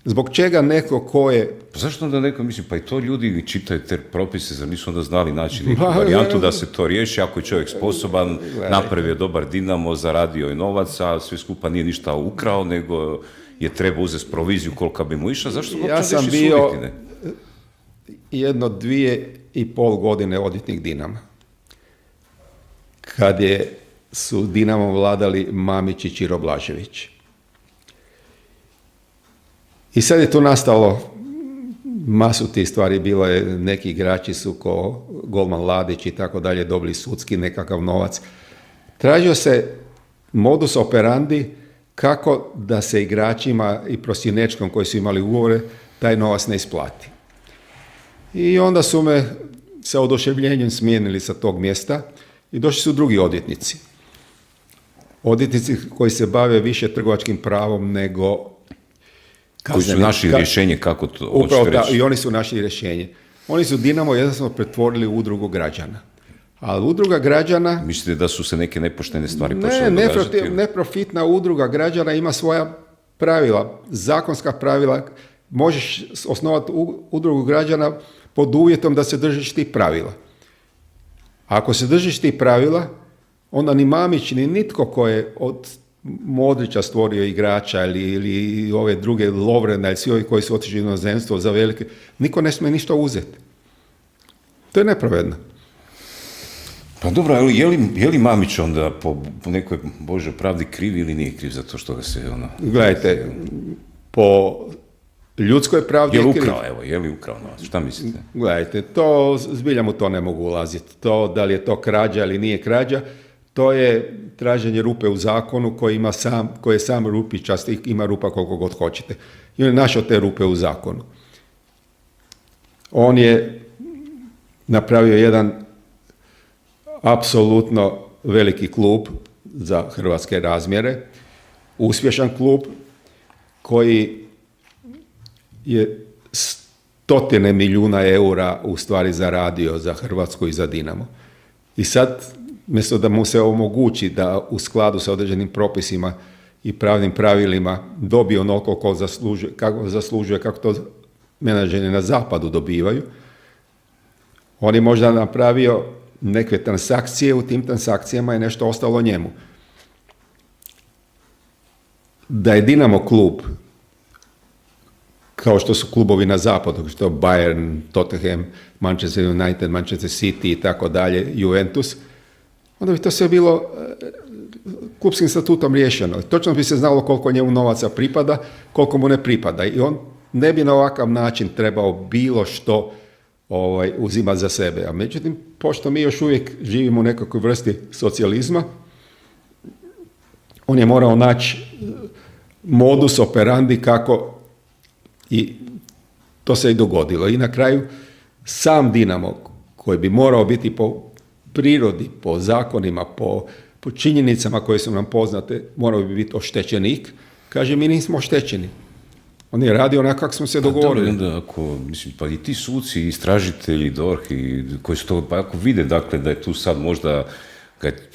Zbog čega neko ko je... Pa zašto onda neko, mislim, pa i to ljudi čitaju te propise, zar nisu onda znali naći neku varijantu da se to riješi, ako je čovjek sposoban, napravio dobar Dinamo, zaradio je novac, a sve skupa nije ništa ukrao, nego je trebao uzeti proviziju kolika bi mu išla, zašto Ja sam bio 2,5 godine odvjetnik Dinama. Kad su Dinamo vladali Mamić i Ćiro Blažević. I sad je tu nastalo masu tih stvari, bilo je, neki igrači su ko golman Ladić i tako dalje dobili sudski nekakav novac. Tražio se modus operandi kako da se igračima i prosjenečkom koji su imali ugovore taj novac ne isplati. I onda su me sa oduševljenjem smijenili sa tog mjesta i došli su drugi odvjetnici. Odvjetnici koji se bave više trgovačkim pravom nego koji su našli rješenje kako to upravo reći. I oni su našli rješenje. Oni su Dinamo jednostavno pretvorili u udrugu građana. Ali udruga građana... Mislite da su se neke nepoštene stvari počele događati? Neprofitna udruga građana ima svoja pravila, zakonska pravila. Možeš osnovati udrugu građana pod uvjetom da se držiš tih pravila. Ako se držiš tih pravila, onda ni Mamić, ni nitko ko je od Modrića stvorio igrača ili ove druge Lovrena ili svi ovi koji su otišli u inozemstvo za velike, niko ne smije ništa uzeti. To je nepravedno. Pa dobro, je li Mamić onda po nekoj Božoj pravdi kriv ili nije kriv za to što ga se Gledajte, po ljudskoj pravdi je kriv. Je li ukrao novac? Šta mislite? Gledajte, to zbilja mu to ne mogu ulaziti. To, da li je to krađa ili nije krađa, to je traženje rupe u zakonu koji je sam rupičast, ima rupa koliko god hoćete. I on je našao te rupe u zakonu. On je napravio jedan apsolutno veliki klub za hrvatske razmjere, uspješan klub koji je 100 milijuna eura u stvari zaradio za Hrvatsku i za Dinamo. I sad, mjesto da mu se omogući da u skladu sa određenim propisima i pravnim pravilima dobije onoliko kako zaslužuje, kako to menadžeri na zapadu dobivaju, on je možda napravio neke transakcije, u tim transakcijama je nešto ostalo njemu. Da je Dinamo klub, kao što su klubovi na zapadu, što je Bayern, Tottenham, Manchester United, Manchester City i tako dalje, Juventus, onda bi to sve bilo klubskim statutom riješeno. Točno bi se znalo koliko njemu novaca pripada, koliko mu ne pripada. I on ne bi na ovakav način trebao bilo što uzimati za sebe. A međutim, pošto mi još uvijek živimo u nekakvoj vrsti socijalizma, on je morao naći modus operandi kako, i to se i dogodilo. I na kraju sam Dinamo, koji bi morao biti po prirodi, po zakonima, po činjenicama koje su nam poznate, morao bi biti oštećenik, kaže mi nismo oštećeni. On je radio onako kako smo se dogovorili. Onda pa i ti suci, istražitelji, DORH, koji su to, pa ako vide dakle da je tu sad možda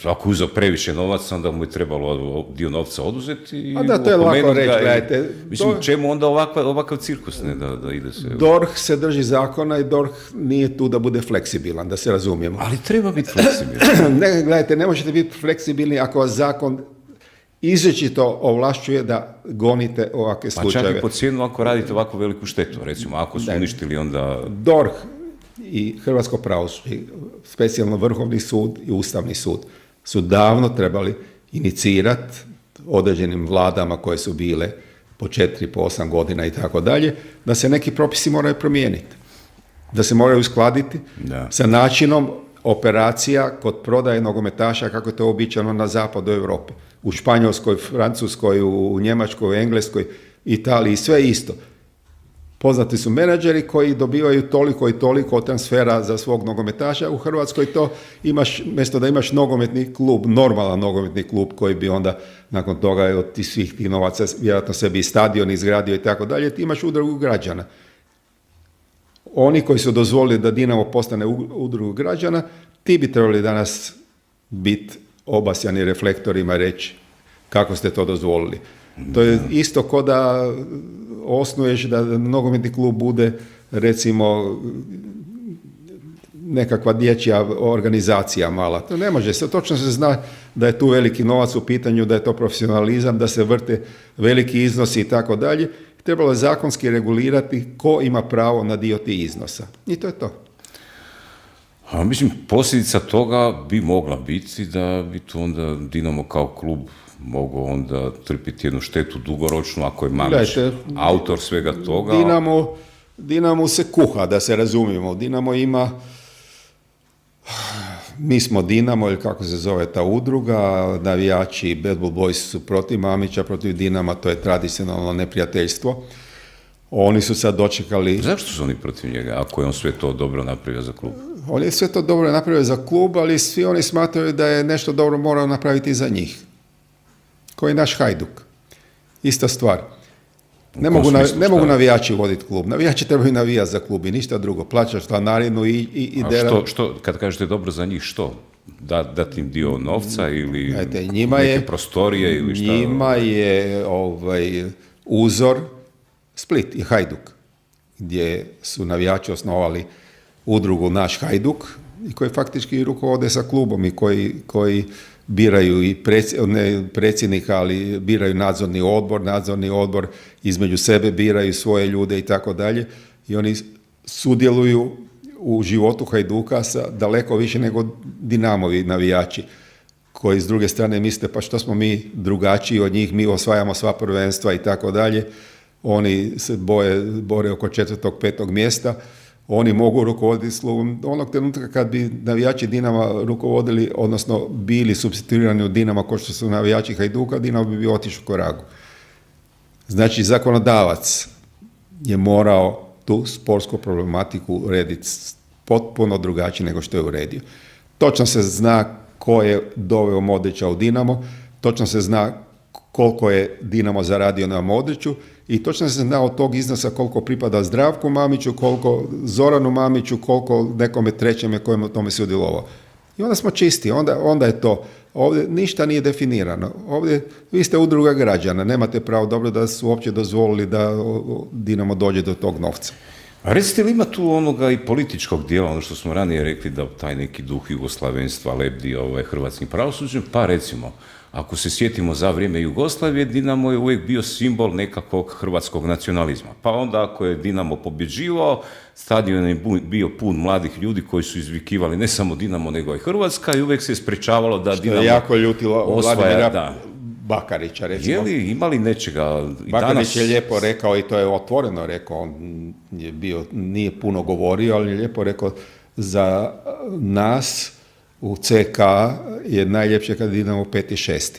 Ako je uzeo previše novaca, onda mu je trebalo dio novca oduzeti i A da, to je lako opomenuti reći, ga i- gledajte, Mislim, to- čemu onda ovakav cirkus, ne, da ide se... DORH se drži zakona i DORH nije tu da bude fleksibilan, da se razumijemo. Ali treba biti fleksibilan. Ne, gledajte, ne možete biti fleksibilni ako vas zakon izričito ovlašćuje da gonite ovakve Pa čak slučajeve. i po cijenu ako radite ovako veliku štetu, recimo, ako su uništili onda... DORH i Hrvatsko pravosuđe, specijalno Vrhovni sud i Ustavni sud, su davno trebali inicirati određenim vladama koje su bile po 4, po 8 godina i tako dalje, da se neki propisi moraju promijeniti. Da se moraju uskladiti Da. sa načinom operacija kod prodaje nogometaša kako je to običajno na zapadu Europe. U Španjolskoj, Francuskoj, u Njemačkoj, u Engleskoj, Italiji, sve isto. Poznati su menadžeri koji dobivaju toliko i toliko transfera za svog nogometaša. U Hrvatskoj to imaš, mjesto da imaš nogometni klub, normalan nogometni klub koji bi onda nakon toga od svih tih novaca vjerojatno sebi i stadion izgradio i tako dalje, ti imaš udrugu građana. Oni koji su dozvolili da Dinamo postane udrugu građana, ti bi trebali danas biti obasjani reflektorima i reći kako ste to dozvolili. To je isto ko da osnuješ da nogometni klub bude recimo nekakva dječja organizacija mala. To ne može se, točno se zna da je tu veliki novac u pitanju, da je to profesionalizam, da se vrte veliki iznosi i tako dalje. Trebalo je zakonski regulirati ko ima pravo na dio tih iznosa. I to je to. A mislim, posljedica toga bi mogla biti da bi tu onda Dinamo kao klub mogao onda trpiti jednu štetu dugoročnu, ako je Mamić Gledajte, autor svega toga. Dinamo se kuha, da se razumijemo. Dinamo ima, mi smo Dinamo, ili kako se zove ta udruga, navijači Bad Blue Boys su protiv Mamića, protiv Dinama, to je tradicionalno neprijateljstvo. Oni su sad dočekali... Zašto su oni protiv njega, ako je on sve to dobro napravio za klub? On je sve to dobro napravio za klub, ali svi oni smatraju da je nešto dobro morao napraviti za njih. Koji je naš Hajduk. Ista stvar. Ne mogu navijači voditi klub. Navijači trebaju navijati za klub i ništa drugo. Plaćaš članarinu i A što, kad kažete dobro za njih, što? Dati im dio novca ili neke prostorije ili šta? Njima je uzor Split i Hajduk, gdje su navijači osnovali udrugu Naš Hajduk i koji faktički rukovode sa klubom i koji biraju i predsjednika, ali biraju nadzorni odbor između sebe biraju svoje ljude i tako dalje i oni sudjeluju u životu Hajduka sa daleko više nego Dinamovi navijači koji s druge strane misle pa što smo mi drugačiji od njih, mi osvajamo sva prvenstva i tako dalje. Oni se bore oko 4., 5. mjesta. Oni mogu rukovoditi klubom. Onog trenutka kad bi navijači Dinama rukovodili, odnosno bili supstituirani u Dinama kao što su navijači Hajduka, Dinamo bi bio otišao u koraku. Znači, zakonodavac je morao tu sportsku problematiku urediti potpuno drugačije nego što je uredio. Točno se zna ko je doveo Modrića u Dinamo, točno se zna koliko je Dinamo zaradio na Modriću i točno se zna od tog iznosa koliko pripada Zdravku Mamiću, koliko Zoranu Mamiću, koliko nekome trećeme kojem u tome sudjelovao. I onda smo čisti, onda je to. Ovdje ništa nije definirano. Ovdje vi ste udruga građana, nemate pravo dobro da su uopće dozvolili da Dinamo dođe do tog novca. A recite li ima tu onoga i političkog dijela, ono što smo ranije rekli da taj neki duh jugoslavenstva lebdi hrvatskim pravosuđem, pa recimo, ako se sjetimo za vrijeme Jugoslavije, Dinamo je uvijek bio simbol nekakvog hrvatskog nacionalizma. Pa onda ako je Dinamo pobjeđivao, stadion je bio pun mladih ljudi koji su izvikivali ne samo Dinamo nego i Hrvatska i uvijek se sprečavalo da Dinamo osvaja. Što je jako ljutilo Vladimira Bakarića, recimo. Je li imali nečega i Bakarić danas? je lijepo rekao i to je otvoreno rekao, on je nije puno govorio, ali je lijepo rekao za nas u CK je najljepše kad Dinamo 5. i 6.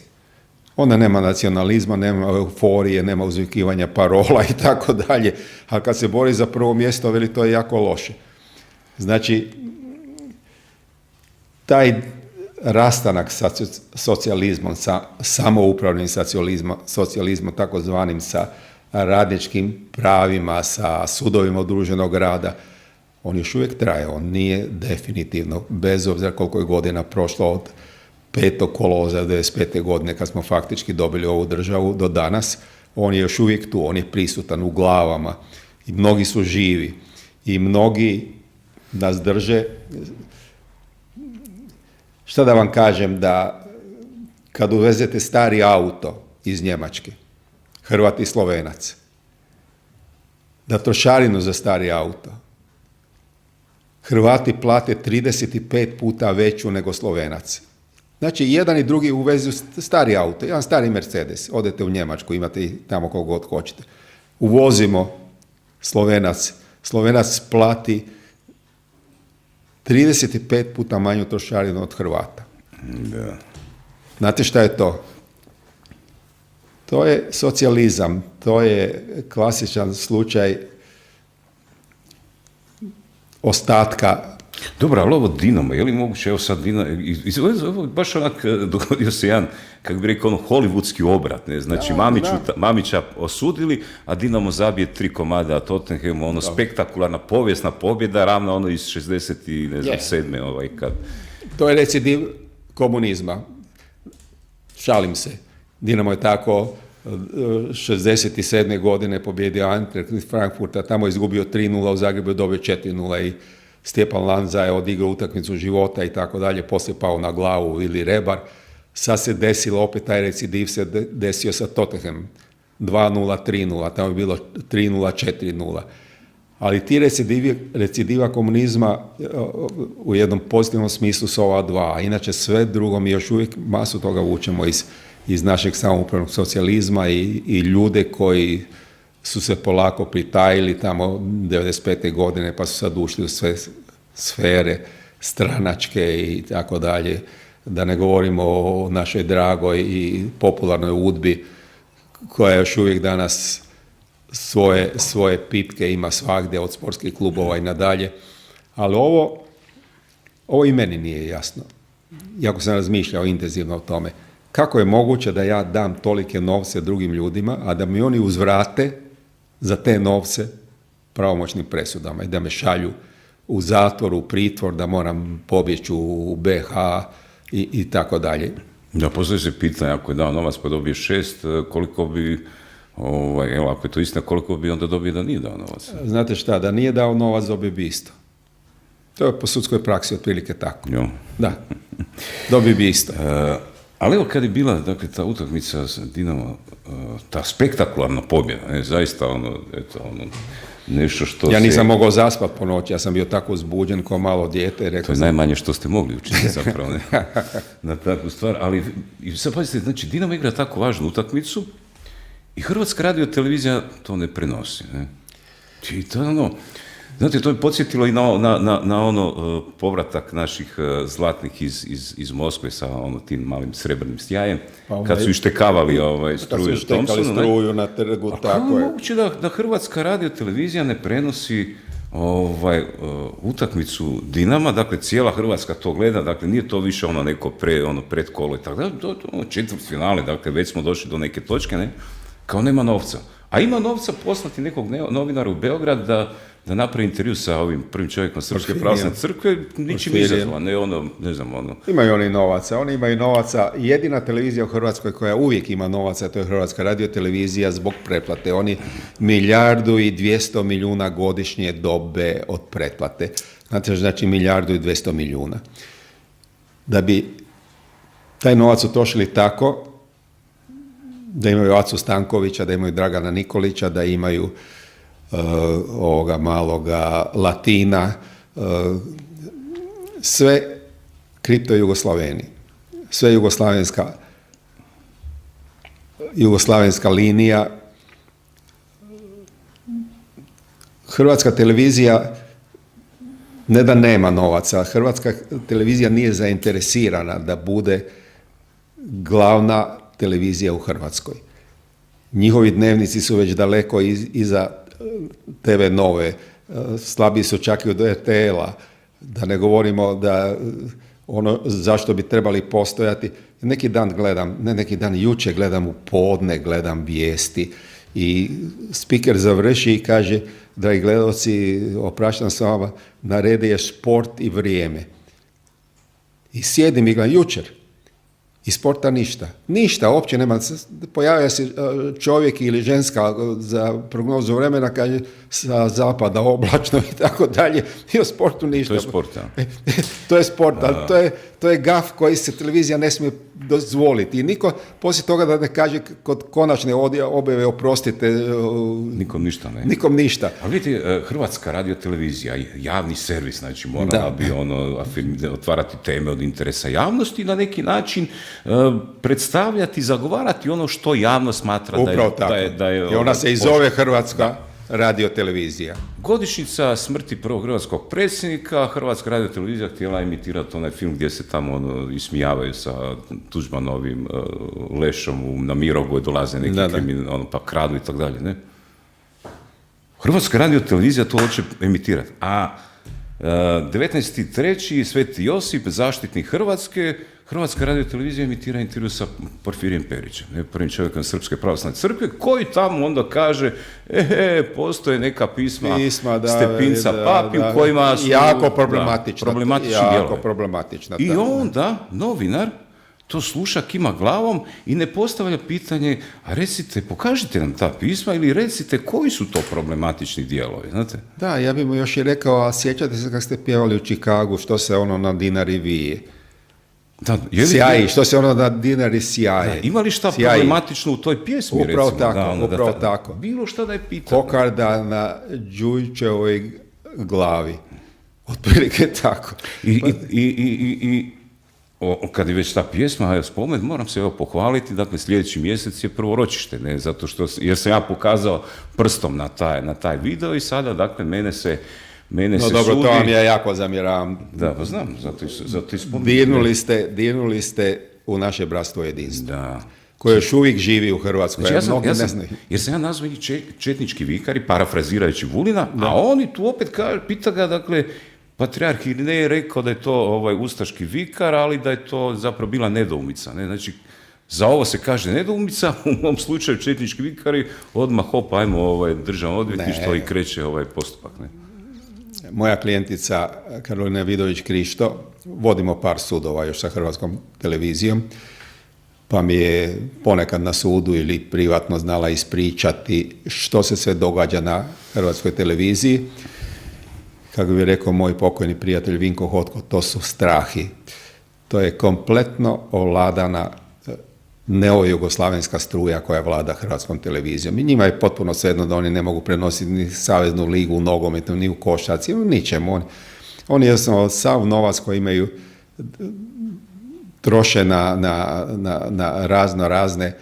Onda nema nacionalizma, nema euforije, nema uzvikivanja parola i tako dalje, a kad se bori za prvo mjesto, veli to je jako loše. Znači, taj rastanak sa socijalizmom, sa samoupravnim socijalizmom, takozvanim sa radničkim pravima, sa sudovima udruženog rada, on još uvijek traje, on nije definitivno, bez obzira koliko je godina prošlo od 5. kolovoza 95. godine kad smo faktički dobili ovu državu do danas, on je još uvijek tu, on je prisutan u glavama i mnogi su živi i mnogi nas drže. Šta da vam kažem, da kad uvezete stari auto iz Njemačke, Hrvat i Slovenac, da trošarinu za stari auto Hrvati plate 35 puta veću nego Slovenac. Znači, jedan i drugi uvezu stari auto, jedan stari Mercedes, odete u Njemačku, imate i tamo koliko god hoćete. Uvozimo Slovenac plati 35 puta manju trošarinu od Hrvata. Da. Znate šta je to? To je socijalizam, to je klasičan slučaj ostatka. Dobro, ali ovo Dinamo, je li moguće, evo sad Dinamo, baš onak dogodio se jedan, kako bi rekao, hollywoodski obrat, ne, znači Mamića osudili, a Dinamo zabije 3 komada, a Tottenhamu, spektakularna povijesna pobjeda, ravna iz 67. Kad... To je recidiv komunizma. Šalim se. Dinamo je tako 67. godine pobjedio Eintracht iz Frankfurta, tamo je izgubio 3-0, u Zagrebu je dobio 4-0 i Stjepan Lanza je odigrao utakmicu života i tako dalje, poslije pao na glavu ili rebar. Sad se desilo, opet taj recidiv se desio sa Tottenhamom. 2-0, 3-0, tamo je bilo 3-0, 4-0. Ali ti recidiva komunizma u jednom pozitivnom smislu su ova dva. Inače sve drugo mi još uvijek masu toga vučemo iz našeg samoupravnog socijalizma i ljude koji su se polako pritajili tamo 95. godine pa su sad ušli u sve sfere stranačke i tako dalje. Da ne govorimo o našoj dragoj i popularnoj UDBI koja još uvijek danas svoje pipke ima svagdje od sportskih klubova i nadalje. Ali ovo i meni nije jasno. Iako sam razmišljao intenzivno o tome. Kako je moguće da ja dam tolike novce drugim ljudima, a da mi oni uzvrate za te novce pravomoćnim presudama i da me šalju u zatvor, u pritvor, da moram pobjeći u BH i tako dalje. Da, postoji se pitanje, ako je dao novac pa dobije 6, koliko bi, ako je to istina, koliko bi onda dobio da nije dao novac? Znate šta, da nije dao novac, dobio bi isto. To je po sudskoj praksi otprilike tako. Jo. Da, dobio bi isto. Ali evo kad je bila, dakle, ta utakmica sa Dinamo, ta spektakularna pobjeda, ne, zaista nešto što ja nisam mogao zaspat po noći, ja sam bio tako uzbuđen kao malo dijete. To je najmanje što ste mogli učiniti zapravo, ne, na takvu stvar, ali sad pazite, znači Dinamo igra tako važnu utakmicu i Hrvatska radiotelevizija to ne prenosi, ne. I to je znate, to je podsjetilo i na povratak naših zlatnih iz Moskve sa tim malim srebrnim sjajem, kad su ištekavali struju u Thompsonu. Kad su struju na trgu, tako je. Moguće da Hrvatska radiotelevizija ne prenosi utakmicu Dinama, dakle cijela Hrvatska to gleda, dakle nije to više neko predkolo i tako, to četvrtfinale, dakle već smo došli do neke točke, ne, kao nema novca. A ima novca poslati nekog novinara u Beograd da napravi intervju sa ovim prvim čovjekom Srpske pravoslavne crkve, ničim izazvan, ne znam. Imaju oni novaca, oni imaju novaca. Jedina televizija u Hrvatskoj koja uvijek ima novaca, to je Hrvatska radiotelevizija zbog pretplate. Oni 1.2 milijuna godišnje dobe od pretplate. Znate, znači 1.2 milijuna. Da bi taj novac utrošili tako, da imaju Acu Stankovića, da imaju Dragana Nikolića, da imaju ovoga maloga Latina, sve kripto Jugoslaveni, sve jugoslavenska linija. Hrvatska televizija ne da nema novaca, Hrvatska televizija nije zainteresirana da bude glavna televizija u Hrvatskoj. Njihovi dnevnici su već daleko iza TV Nove, slabiji su čak i od RTL-a, da ne govorimo da zašto bi trebali postojati. Jučer gledam u podne, gledam vijesti i spiker završi i kaže, dragi gledalci, opraštam se vama, na redu je sport i vrijeme. I sjedim i gledam jučer. I sporta ništa. Ništa, uopće nema. Pojavlja se čovjek ili ženska za prognozu vremena, kaže sa zapada oblačno i tako dalje. I o sportu ništa. To je sport, ja. To je sport, ali to je gaf koji se televizija ne smije dozvoliti. I niko poslije toga da ne kaže kod konačne objave oprostite. Nikom ništa, ne? Nikom ništa. A vidite, Hrvatska radiotelevizija, javni servis, znači morala bi otvarati teme od interesa javnosti i na neki način predstavljati, zagovarati ono što javnost smatra da je i ona se i zove Hrvatska radiotelevizija. Godišnjica smrti prvog hrvatskog predsjednika, Hrvatska radiotelevizija htjela emitirati onaj film gdje se tamo ismijavaju sa Tuđmanovim Lešom na Mirogoj, dolaze neki pa kradu i tako dalje, ne? Hrvatska radiotelevizija to hoće emitirati, a 19.3. Sveti Josip, zaštitnik Hrvatske, Hrvatska radiotelevizija emitira intervju sa Porfirijem Perićem, prvim čovjekom Srpske pravoslavne crkve, koji tamo onda kaže, postoje neka pisma Stepinca Papi u kojima su jako problematična. I onda novinar to sluša, kima glavom i ne postavlja pitanje, a recite, pokažite nam ta pisma ili recite koji su to problematični dijelovi, znate? Da, ja bih mu još i rekao, a sjećate se kako ste pjevali u Chicagu, što se ono na Dinari vije? Sjaji, što se ono na Dinari sjaje. Ima li šta problematično u toj pjesmi, upravo recimo? Upravo tako. Bilo šta da je pitanje. Kokarda na Đujićevoj glavi. Otprilike tako. Kad je već ta pjesma, spomen, moram se pohvaliti, dakle sljedeći mjesec je prvo ročište, ne, zato što, jer sam ja pokazao prstom na taj video i sada, dakle, mene se dobro, sudi. to vam ja jako zamjeravam. Da, pa znam, zato i spomenuo. Dirnuli ste u naše bratstvo jedinstvo. Da. Koje još uvijek živi u Hrvatskoj. Znači, jer sam ja nazvao ih četnički vikari, parafrazirajući Vulina, a oni tu opet pita ga, dakle, Patrijarh Irinej je rekao da je to ustaški vikar, ali da je to zapravo bila nedoumica. Ne? Znači, za ovo se kaže nedoumica, u mom slučaju četnički vikari, odmah hop, ajmo državno odvjetništvo i kreće postupak. Ne? Moja klijentica Karolina Vidović Krišto, vodimo par sudova još sa Hrvatskom televizijom, pa mi je ponekad na sudu ili privatno znala ispričati što se sve događa na Hrvatskoj televiziji. Kako bi rekao moj pokojni prijatelj Vinko Hotko, to su strahi. To je kompletno ovladana neojugoslavenska struja koja vlada Hrvatskom televizijom. I njima je potpuno svejedno da oni ne mogu prenositi ni saveznu ligu u nogometu, ni u košarci, ničemu. Oni jednostavno sav novac koji imaju troše na razne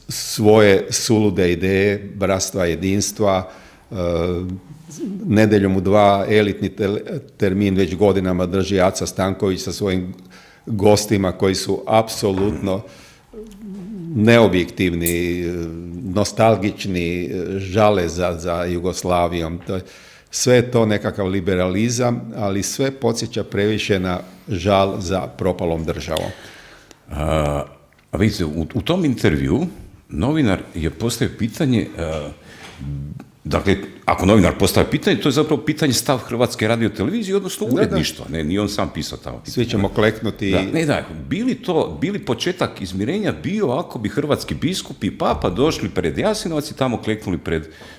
svoje sulude ideje, bratstva, jedinstva, nedjeljom u 2 elitni termin već godinama drži Aca Stanković sa svojim gostima koji su apsolutno neobjektivni, nostalgični, žale za Jugoslavijom. Sve je to nekakav liberalizam, ali sve podsjeća previše na žal za propalom državom. A vidite, u tom intervju novinar je postavio pitanje, dakle, ako novinar postavlja pitanje, to je zapravo pitanje stav Hrvatske radiotelevizije, odnosno uredništva. Ne, nije on sam pisao tamo. Svi ćemo kleknuti. Bili početak izmirenja bio ako bi hrvatski biskupi i papa došli pred Jasenovac i tamo kleknuli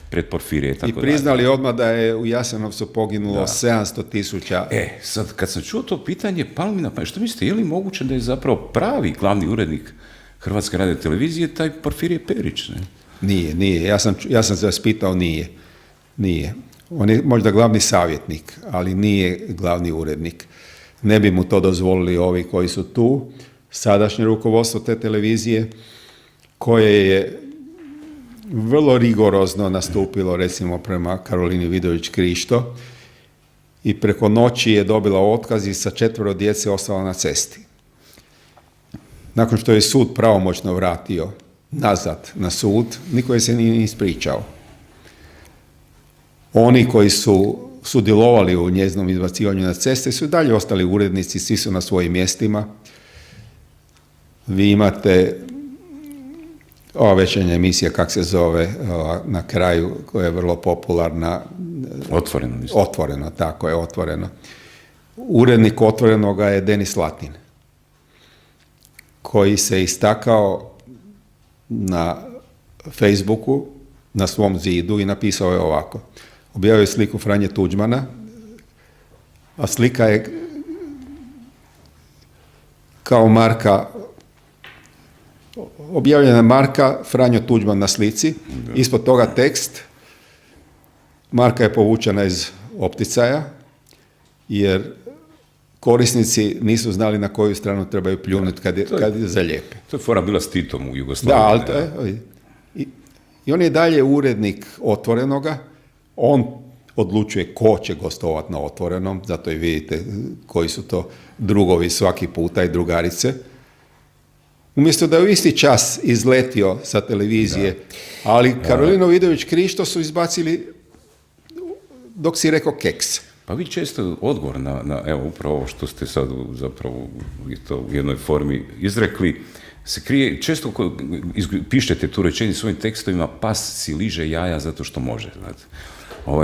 pred Porfirije. I priznali odmah da je u Jasenovcu poginulo 700.000. Sad, kad sam čuo to pitanje, palo mi na pamet, što mislite, je li moguće da je zapravo pravi glavni urednik Hrvatske radiotelevizije taj Porfirije Perić, ne? Nije. Ja sam se raspitao, nije. On je možda glavni savjetnik, ali nije glavni urednik. Ne bi mu to dozvolili ovi koji su tu. Sadašnje rukovodstvo te televizije, koje je vrlo rigorozno nastupilo, recimo, prema Karolini Vidović Krišto i preko noći je dobila otkaz i sa 4 djece ostala na cesti. Nakon što je sud pravomoćno vratio nazad na sud, niko je se nije ispričao. Oni koji su sudjelovali u njezinom izbacivanju na ceste su dalje ostali urednici, svi su na svojim mjestima. Vi imate ova večernja emisija, kak se zove, na kraju, koja je vrlo popularna. Otvoreno. Otvoreno, tako je, Otvoreno. Urednik Otvorenoga je Denis Latin. koji se istakao na Facebooku, na svom zidu i napisao je ovako. Objavio je sliku Franje Tuđmana, a slika je kao Marka, objavljena Marka, Franjo Tuđman na slici, ispod toga tekst, Marka je povučena iz opticaja, jer korisnici nisu znali na koju stranu trebaju pljunuti kad je zalijepe. To je fora bila s Titom u Da, Jugoslaviji. ali to je, i on je dalje urednik Otvorenoga, on odlučuje ko će gostovati na Otvorenom, zato i vidite koji su to drugovi svaki puta i drugarice. Umjesto da je u isti čas izletio sa televizije, ali Karolinu Vidović Krišto su izbacili dok si rekao keks. Pa vi često odgovor na evo, upravo ovo što ste sad zapravo u jednoj formi izrekli, se krije, često pišete tu rečenicu svojim tekstovima, pas si liže jaja zato što može. Znate.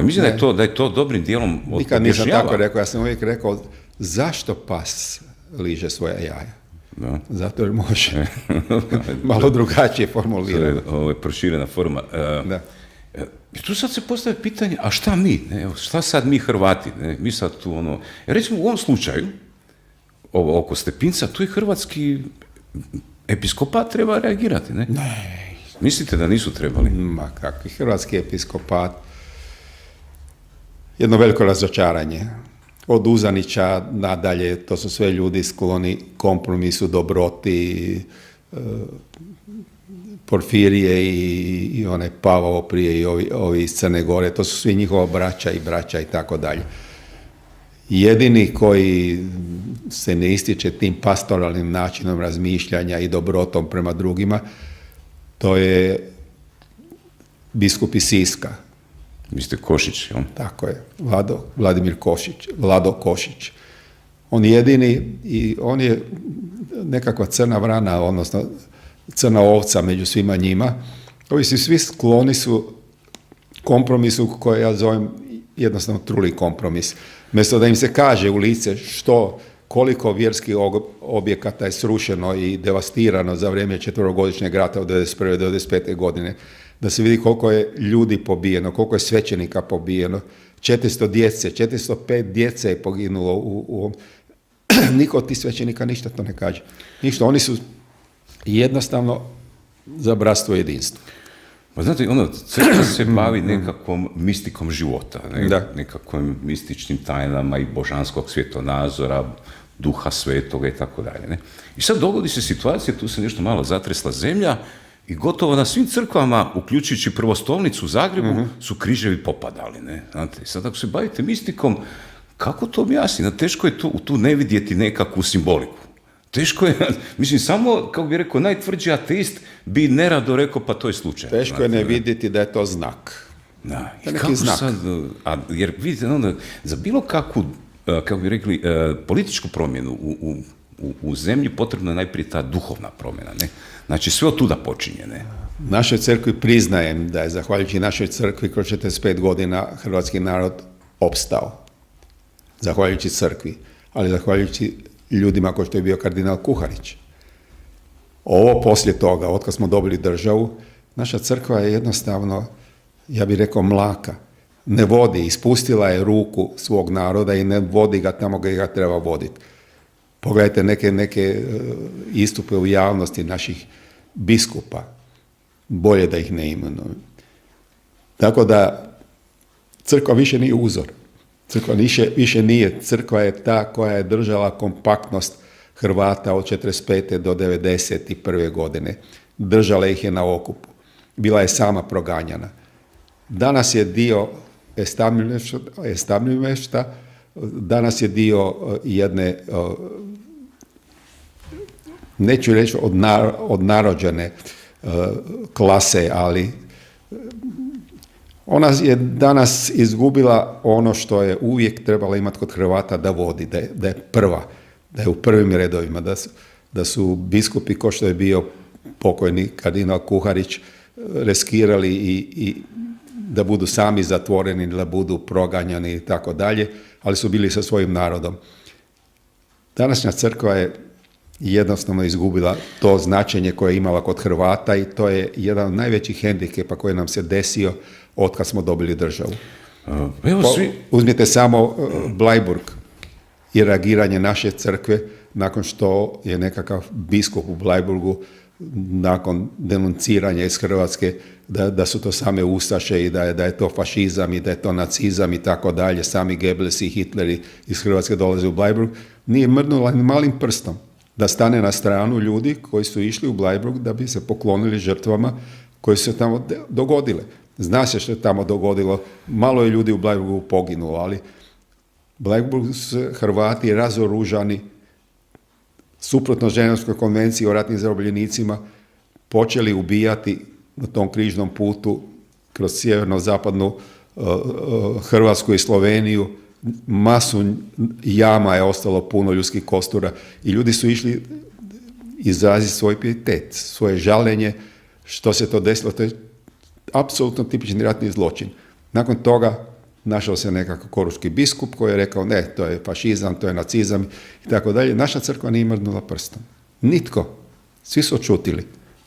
Mislim da je to dobrim dijelom Nikad nisam tako rekao, ja sam uvijek rekao, zašto pas liže svoja jaja? Da. Zato jer može. Malo drugačije formulirano. To je proširena forma. Da. Tu sad se postavlja pitanje, a šta mi? Ne? Šta sad mi Hrvati? Ne? Mi sad tu recimo u ovom slučaju, oko Stepinca, tu je hrvatski episkopat treba reagirati, ne? Ne. Mislite da nisu trebali? Ma kakvi, hrvatski episkopat. Jedno veliko razočaranje. Od Uzanića nadalje, to su sve ljudi skloni kompromisu, dobroti, Porfirije i onaj Pavao prije i ovi iz Crne Gore, to su svi njihova braća i tako dalje. Jedini koji se ne ističe tim pastoralnim načinom razmišljanja i dobrotom prema drugima, to je biskup iz Siska. Vi ste Košić, jel? Tako je, Vlado Košić. On je jedini i on je nekakva crna vrana, odnosno crna ovca među svima njima. Ovi svi skloni su kompromisu koje ja zovem jednostavno truli kompromis. Mjesto da im se kaže u lice koliko vjerskih objekata je srušeno i devastirano za vrijeme 4-godišnjeg rata od 1991. do 1995. godine, da se vidi koliko je ljudi pobijeno, koliko je svećenika pobijeno, 405 djece je poginulo u niko od tih svećenika ništa to ne kaže. Ništa, oni su jednostavno za bratstvo i jedinstvo. Pa znate, crkva se bavi nekakvom mistikom života, nekakvim mističnim tajnama i božanskog svjetonazora, duha svetoga i tako dalje. I sad dogodi se situacija, tu se nešto malo zatresla zemlja i gotovo na svim crkvama, uključujući prvostolnicu u Zagrebu, su križevi popadali. Ne? Znate, sad ako se bavite mistikom, kako to objasniti? Teško je tu ne vidjeti nekakvu simboliku. Teško je, mislim, samo, kako bi rekao, najtvrđi ateist bi nerado rekao, pa to je slučaj. Teško je ne vidjeti da je to znak. Da, i kako znak. Sad, jer vidite, za bilo kakvu, kako bi rekli, političku promjenu u zemlji potrebna je najprije ta duhovna promjena, ne? Znači, sve od tuda počinje, ne? Našoj crkvi priznajem da je, zahvaljujući našoj crkvi, kroz 45 godina hrvatski narod opstao. Zahvaljujući crkvi, ali zahvaljujući ljudima kao što je bio kardinal Kuharić. Ovo poslije toga, otkad smo dobili državu, naša crkva je jednostavno, ja bih rekao, mlaka. Ne vodi, ispustila je ruku svog naroda i ne vodi ga tamo gdje ga treba voditi. Pogledajte neke istupe u javnosti naših biskupa. Bolje da ih ne imenujem. Tako da crkva više nije uzor. Crkva više nije. Crkva je ta koja je držala kompaktnost Hrvata od 45. do 91. godine. Držala ih je na okupu. Bila je sama proganjana. Danas je dio establishmenta, danas je dio jedne, neću reći odnarođene klase, ali ona je danas izgubila ono što je uvijek trebala imati kod Hrvata da vodi, da je prva, da je u prvim redovima, da su biskupi, ko što je bio pokojni kardinal Kuharić, riskirali i da budu sami zatvoreni, da budu proganjani i tako dalje, ali su bili sa svojim narodom. Današnja crkva je jednostavno izgubila to značenje koje je imala kod Hrvata i to je jedan od najvećih hendikepa koji nam se desio od kad smo dobili državu. Evo svi... Uzmite samo Bleiburg i reagiranje naše crkve nakon što je nekakav biskup u Bleiburgu nakon denunciranja iz Hrvatske da su to same ustaše i da je to fašizam i da je to nacizam i tako dalje, sami Goebbels i Hitleri iz Hrvatske dolaze u Bleiburg, nije mrdnula ni malim prstom da stane na stranu ljudi koji su išli u Bleiburg da bi se poklonili žrtvama koje su se tamo dogodile. Zna se što je tamo dogodilo, malo je ljudi u Bleiburgu poginulo, ali Bleiburg su Hrvati razoružani, suprotno Ženevskoj konvenciji o ratnim zarobljenicima, počeli ubijati na tom križnom putu kroz sjeverno-zapadnu Hrvatsku i Sloveniju. Masu jama je ostalo, puno ljudskih kostura i ljudi su išli izraziti svoj pijetet, svoje žaljenje što se to desilo. To je apsolutno tipični ratni zločin. Nakon toga našao se nekakav koruški biskup koji je rekao ne, to je fašizam, to je nacizam i tako dalje. Naša crkva nije mrdnula prstom. Nitko. Svi su odšutili.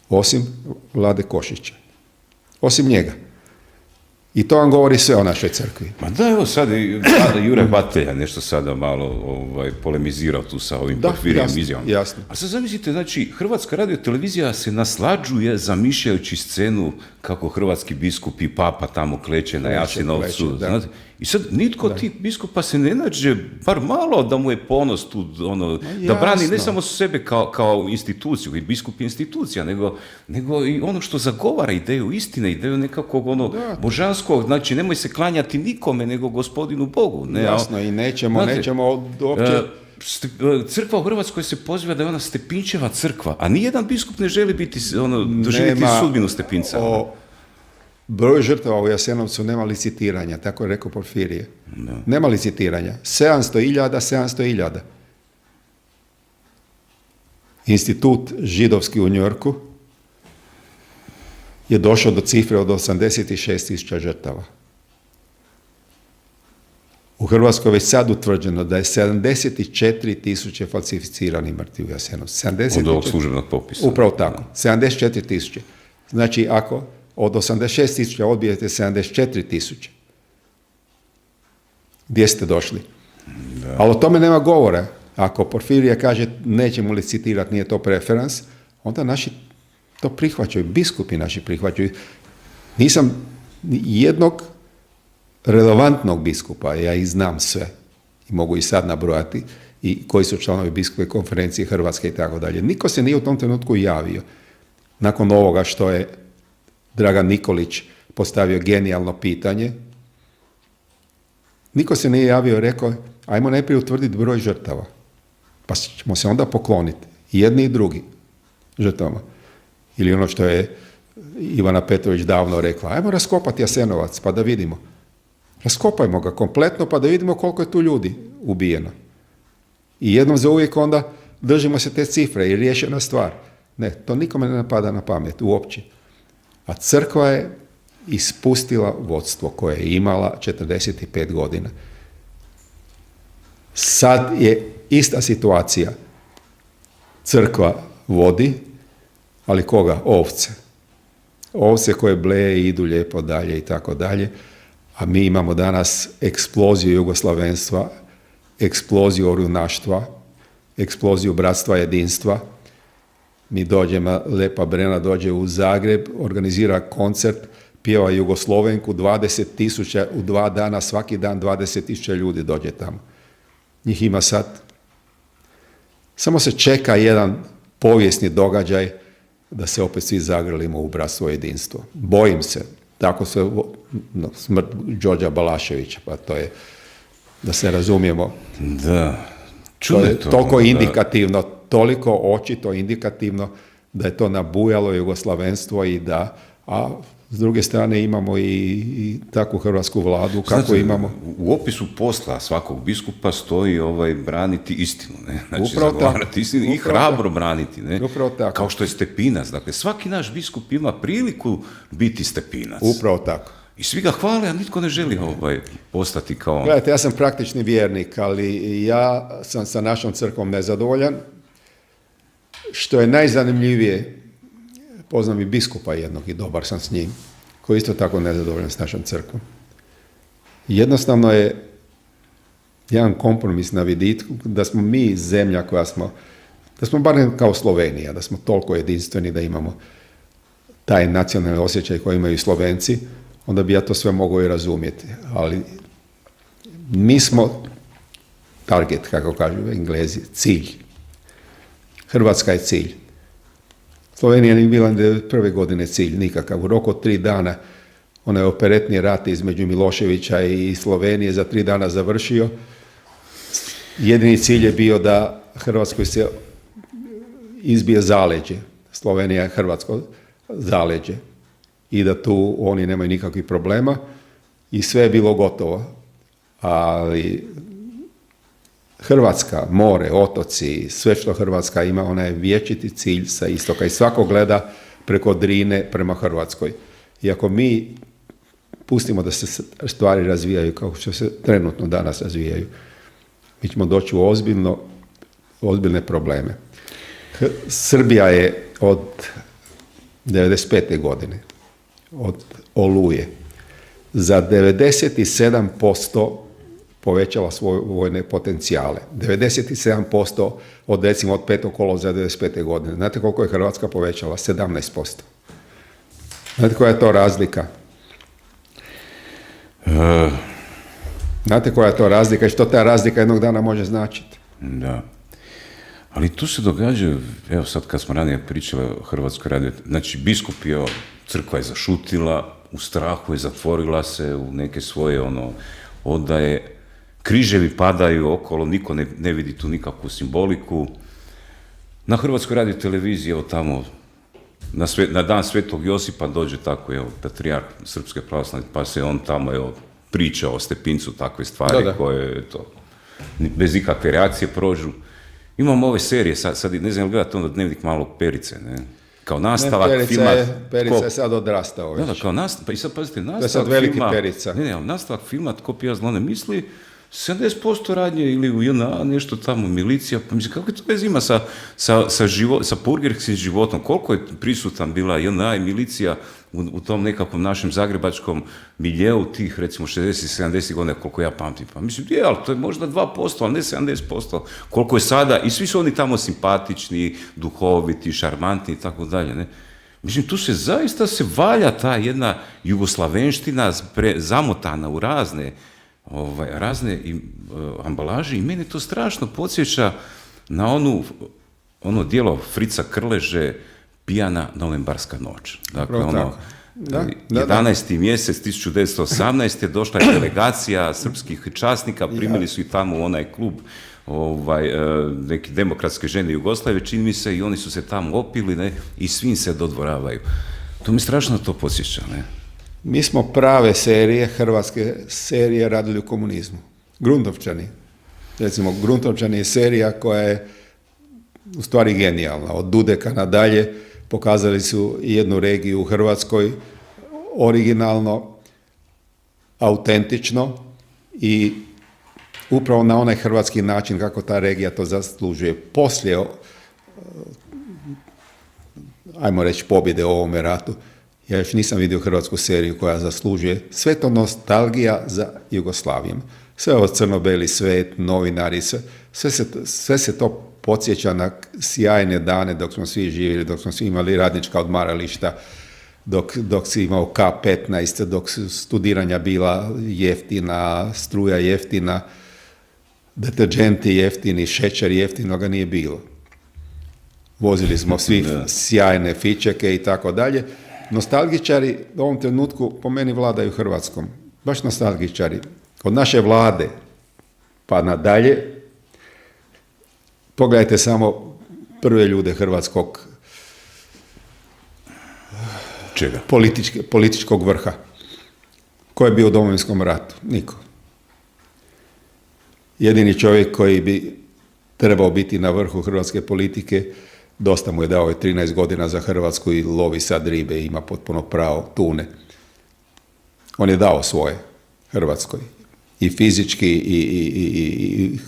Osim Vlade Košića. Osim njega. I to vam govori sve o našoj crkvi. Ma da, evo sad Jure Batelja nešto sada malo polemizirao tu sa ovim Porfirijevim izjavom. Jasno. A sad zamislite, znači, Hrvatska radiotelevizija se naslađuje zamišljajući scenu kako hrvatski biskup i papa tamo kleče na Jasenovcu. I sad nitko od tih biskupa se ne nađe, bar malo da mu je ponos tu, da brani ne samo sebe kao instituciju, i biskup je institucija, nego i ono što zagovara ideju istine, ideju nekakvog božanskog, znači nemoj se klanjati nikome nego gospodinu Bogu. Ne? Jasno, i nećemo uopće... Crkva u Hrvatskoj se poziva da je ona Stepinčeva crkva, a nijedan biskup ne želi biti, doživjeti sudbinu Stepinca. Broj žrtava u Jasenovcu nema licitiranja, tako je rekao Porfirije. No. Nema licitiranja. 700.000. Institut židovski u Njujorku je došao do cifre od 86.000 žrtava. U Hrvatskoj već sad utvrđeno da je 74.000 falsificiranih mrtvih u Jasenovcu. Od ovog službenog popisa. Upravo tako. 74.000. Znači, ako od 86.000 odbijete 74.000, gdje ste došli? Da. Ali o tome nema govora. Ako Porfirije kaže nećemo licitirati, nije to preferans, onda naši to prihvaćaju, biskupi naši prihvaćaju. Nisam jednog relevantnog biskupa, ja ih znam sve i mogu i sad nabrojati, i koji su članovi biskupske konferencije Hrvatske i tako dalje. Niko se nije u tom trenutku javio. Nakon ovoga što je Dragan Nikolić postavio genijalno pitanje, niko se nije javio i rekao, ajmo najprije utvrditi broj žrtava, pa ćemo se onda pokloniti, jedni i drugi žrtvama. Ili ono što je Ivana Petrović davno rekla, ajmo raskopati Jasenovac, pa da vidimo. Raskopajmo ga kompletno, pa da vidimo koliko je tu ljudi ubijeno. I jednom za uvijek onda držimo se te cifre i riješena stvar. Ne, to nikome ne napada na pamet, uopće. A crkva je ispustila vodstvo koje je imala 45 godina. Sad je ista situacija. Crkva vodi, ali koga? Ovce. Ovce koje bleje i idu lijepo dalje i tako dalje. A mi imamo danas eksploziju jugoslavenstva, eksploziju orjunaštva, eksploziju bratstva jedinstva. Mi dođemo, Lepa Brena dođe u Zagreb, organizira koncert, pjeva Jugoslovenku, 20.000 u 2 dana, svaki dan 20.000 ljudi dođe tamo. Njih ima sad. Samo se čeka jedan povijesni događaj da se opet svi zagrlimo u bratstvo jedinstvo. Bojim se. Tako se smrt Đorđa Balaševića, pa to je, da se razumijemo. Da. To je toliko indikativno, toliko očito indikativno da je to nabujalo jugoslavenstvo i da, a s druge strane imamo i takvu hrvatsku vladu kako imamo. U opisu posla svakog biskupa stoji braniti istinu, ne? Znači zagovarati istinu i hrabro braniti, ne? Upravo tako. Kao što je Stepinac, dakle svaki naš biskup ima priliku biti Stepinac. Upravo tako. I svi ga hvale, a nitko ne želi postati kao on. Gledajte, ja sam praktični vjernik, ali ja sam sa našom crkvom nezadovoljan što je najzanimljivije, poznam i biskupa jednog i dobar sam s njim, koji je isto tako nezadovoljan s našom crkvom. Jednostavno je jedan kompromis na viditku da smo mi zemlja da smo barem kao Slovenija, da smo toliko jedinstveni da imamo taj nacionalni osjećaj koji imaju i Slovenci, onda bi ja to sve mogao i razumjeti. Ali mi smo target, kako kažu Englezi, cilj. Hrvatska je cilj. Slovenija nije bila prve godine cilj nikakav. U roku od 3 dana onaj operetni rat između Miloševića i Slovenije za 3 dana završio. Jedini cilj je bio da Hrvatskoj se izbije zaleđe. Slovenija je hrvatsko zaleđe. I da tu oni nemaju nikakvih problema. I sve je bilo gotovo. Ali Hrvatska, more, otoci, sve što Hrvatska ima, ona je vječiti cilj sa istoka. I svako gleda preko Drine prema Hrvatskoj. I ako mi pustimo da se stvari razvijaju kao što se trenutno danas razvijaju, mi ćemo doći u ozbiljne probleme. Srbija je od 95. godine, od Oluje, za 97% povećala svoje vojne potencijale. 97% od recimo od 5. kolovoza 95. godine. Znate koliko je Hrvatska povećala? 17%. Znate koja je to razlika? Znate koja je to razlika i što ta razlika jednog dana može značiti? Da. Ali tu se događaju, evo sad kad smo ranije pričali o Hrvatskoj radio, znači biskup je, crkva je zašutila, u strahu je zatvorila se u neke svoje odaje, križevi padaju okolo, niko ne vidi tu nikakvu simboliku. Na Hrvatskoj radio televiziji, evo tamo, na dan Svetog Josipa dođe tako, evo, patrijarh Srpske pravoslavne, pa se on tamo, evo, priča o Stepincu, takve stvari koje, to, bez ikakve reakcije prođu. Imamo ove serije, sad ne znam, gledate onda Dnevnik malog Perice, ne? Kao nastavak filma... Perica je sad odrastao već. Da, kao nastavak, pa i sad pazite, nastavak to je sad veliki filma... Perica. Ne, nastavak filma, Tko pija zlo ne misli, 70% radnje ili u JNA, nešto tamo, milicija, pa mislim, kako je to veze ima sa purgerskim životom, koliko je prisutan bila JNA i milicija u tom nekakvom našem zagrebačkom miljeu tih, recimo, 60-70 godina, koliko ja pamtim. Pa mislim, ali to je možda 2%, ali ne 70%, koliko je sada, i svi su oni tamo simpatični, duhoviti, šarmantni i tako dalje, ne. Mislim, tu se zaista valja ta jedna jugoslavenština zamotana u razne ambalaže i mene to strašno podsjeća na ono djelo Frica Krleže Pijana novembarska noć. Dakle, 11. mjesec 1918. došla je delegacija srpskih časnika, primili su i tamo u onaj klub neke demokratske žene Jugoslavije, čini mi se, i oni su se tamo opili, ne, i svim se dodvoravaju. To mi strašno to podsjeća, ne. Mi smo prave serije, hrvatske serije radili u komunizmu. Gruntovčani. Recimo, Gruntovčani je serija koja je u stvari genijalna. Od Dudeka nadalje pokazali su jednu regiju u Hrvatskoj originalno, autentično i upravo na onaj hrvatski način kako ta regija to zaslužuje. Poslije, ajmo reći, pobjede u ovome ratu, ja još nisam vidio hrvatsku seriju koja zaslužuje. Sve to nostalgija za Jugoslavijom. Sve ovo crno-beli svet, novinari, sve se to podsjeća na sjajne dane dok smo svi živjeli, dok smo svi imali radnička odmarališta, dok si imao K15, dok su studiranja bila jeftina, struja jeftina, deterđenti jeftini, šećer jeftino ga nije bilo. Vozili smo svi sjajne fičeke i tako dalje. Nostalgičari u ovom trenutku po meni vladaju Hrvatskom. Baš nostalgičari. Od naše vlade pa nadalje, pogledajte samo prve ljude hrvatskog političkog vrha. Ko je bio u Domovinskom ratu? Niko. Jedini čovjek koji bi trebao biti na vrhu hrvatske politike, dosta mu je dao 13 godina za Hrvatsku i lovi sad ribe i ima potpuno pravo, tune. On je dao svoje Hrvatskoj. I fizički, i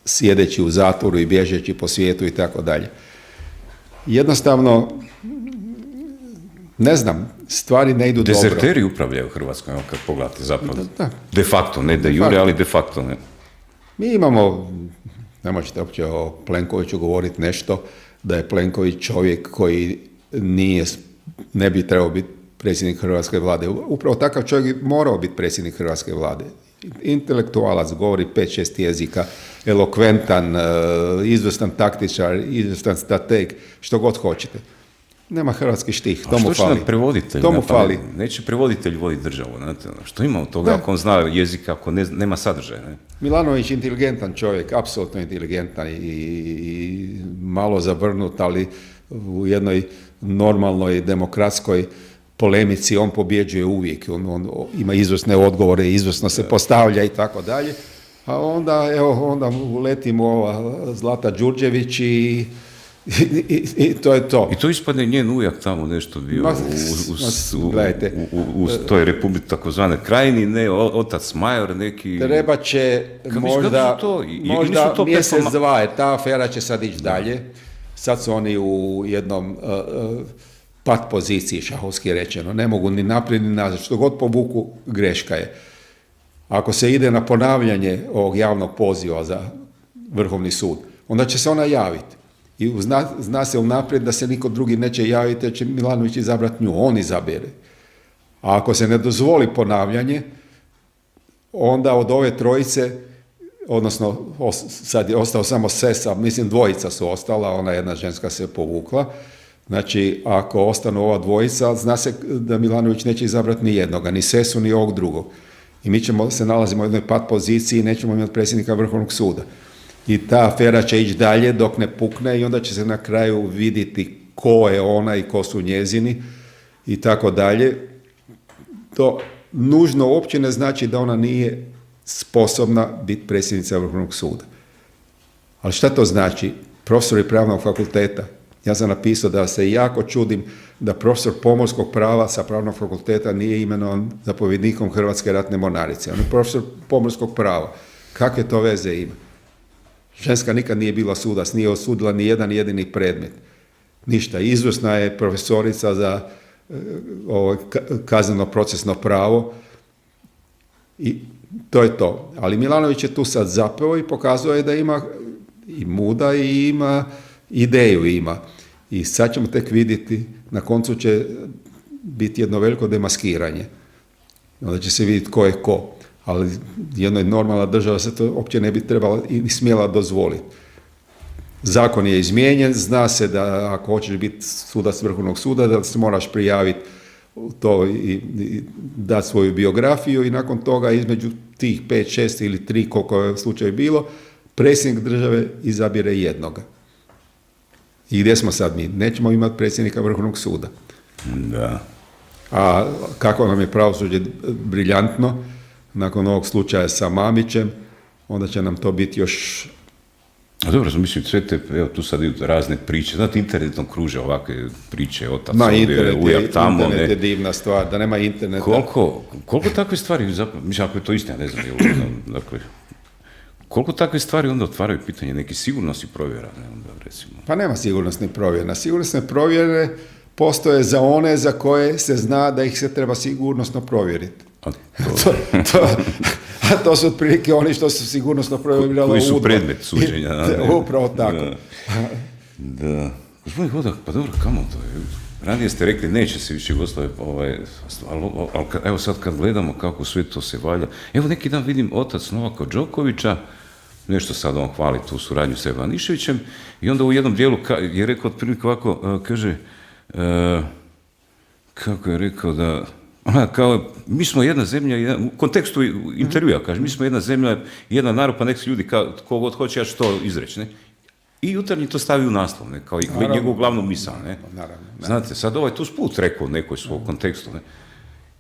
sjedeći u zatvoru i bježeći po svijetu i tako dalje. jednostavno, ne znam, stvari ne idu dobro. Dezerteri upravljaju Hrvatskom, evo kad pogledate zapravo. Da. De facto, ne de jure, ali de facto ne. Mi imamo, ne možete uopće o Plenkoviću govoriti nešto, da je Plenković čovjek koji ne bi trebao biti predsjednik hrvatske vlade. Upravo takav čovjek bi morao biti predsjednik hrvatske vlade. Intelektualac, govori 5-6 jezika, elokventan, izvrstan taktičar, izvrstan strateg, što god hoćete. Nema hrvatski štih, to mu što će fali. nam prevoditelj? To mu fali. Neće prevoditelj voditi državu, znate, što ima od toga ako on zna jezik, ako nema sadržaja? Ne? Milanović inteligentan čovjek, apsolutno inteligentan i malo zavrnut, ali u jednoj normalnoj demokratskoj polemici on pobjeđuje uvijek, on ima izvrsne odgovore, izvrsno se postavlja i tako dalje, a onda uletimo ova Zlata Đurđević i to je to. I to ispadne njen ujak tamo nešto bio u toj republici takozvane krajini, ne, otac major neki. Treba će možda mjesec, dva, jer ta afera će sad ići dalje. Sad su oni u jednom pat poziciji, šahovski rečeno. Ne mogu ni naprijed ni nazad. Što god povuku, greška je. Ako se ide na ponavljanje ovog javnog poziva za Vrhovni sud, onda će se ona javiti. I zna se unaprijed da se niko drugi neće javiti, jer će Milanović izabrati nju, on izabere. A ako se ne dozvoli ponavljanje, onda od ove trojice, odnosno sad je ostao samo Sesa, mislim dvojica su ostala, ona jedna ženska se povukla. Znači, ako ostanu ova dvojica, zna se da Milanović neće izabrati ni jednoga, ni Sesu, ni ovog drugog. I mi se nalazimo u jednoj pat poziciji i nećemo imati predsjednika Vrhovnog suda. I ta afera će ići dalje dok ne pukne i onda će se na kraju vidjeti ko je ona i ko su njezini i tako dalje. To nužno uopće ne znači da ona nije sposobna biti predsjednica Vrhovnog suda. Ali šta to znači? Profesori pravnog fakulteta. Ja sam napisao da se jako čudim da profesor pomorskog prava sa pravnog fakulteta nije imenovan zapovjednikom Hrvatske ratne mornarice. On je profesor pomorskog prava. Kakve to veze ima? Ženska nikad nije bila sudac, nije osudila ni jedan jedini predmet. Ništa. Izvrsna je profesorica za kazneno procesno pravo i to je to. Ali Milanović je tu sad zapeo i pokazuje da ima i muda i ima ideju ima. I sad ćemo tek vidjeti, na koncu će biti jedno veliko demaskiranje. Onda će se vidjeti ko je ko. Ali jednoj normalna država se to uopće ne bi trebala i smjela dozvoliti. Zakon je izmijenjen, zna se da ako hoćeš biti sudac Vrhovnog suda, da se moraš prijaviti to i dati svoju biografiju i nakon toga između tih 5, 6 ili 3, koliko je slučaj bilo, predsjednik države izabire jednoga. I gdje smo sad mi? Nećemo imati predsjednika Vrhovnog suda. Da. A kako nam je pravosuđe briljantno, nakon ovog slučaja sa Mamićem, onda će nam to biti još... A dobro, mislim, sve te, evo tu sad idu razne priče, znate, internetom kruže ovakve priče, otac ovdje, ujak tamo. Internet je divna stvar, da nema interneta. Koliko takve stvari, zapravo, mislim, ako je to istina, ne znam, dakle, koliko takve stvari onda otvaraju pitanje neki sigurnosni provjera, ne, onda recimo? Pa nema sigurnosnih provjera. Sigurnosne provjere postoje za one za koje se zna da ih se treba sigurnosno provjeriti. A to su otprilike oni što su sigurnosno provjerili. Koji su predmet suđenja. Upravo tako. Da. Gospodin Hodak, pa dobro, kamo to je? Ranije ste rekli, neće se više Jugoslavije, ali evo sad kad gledamo kako sve to se valja. Evo neki dan vidim otac Novaka Đokovića, nešto sad on hvali tu suradnju sa Ivaniševićem i onda u jednom dijelu je rekao otprilike ovako, kaže, kako je rekao da, kao, mi smo jedna zemlja, u kontekstu intervjua, kaže, mi smo jedna zemlja, jedan narod, pa nek se ljudi, ko god hoće, ja ću to izreći, ne? I Jutarnji to stavi u naslov, ne? Kao i njegovu glavnu misao, ne? Naravno. Znate, sad ovaj tu sput rekao u nekoj svog kontekstu, ne?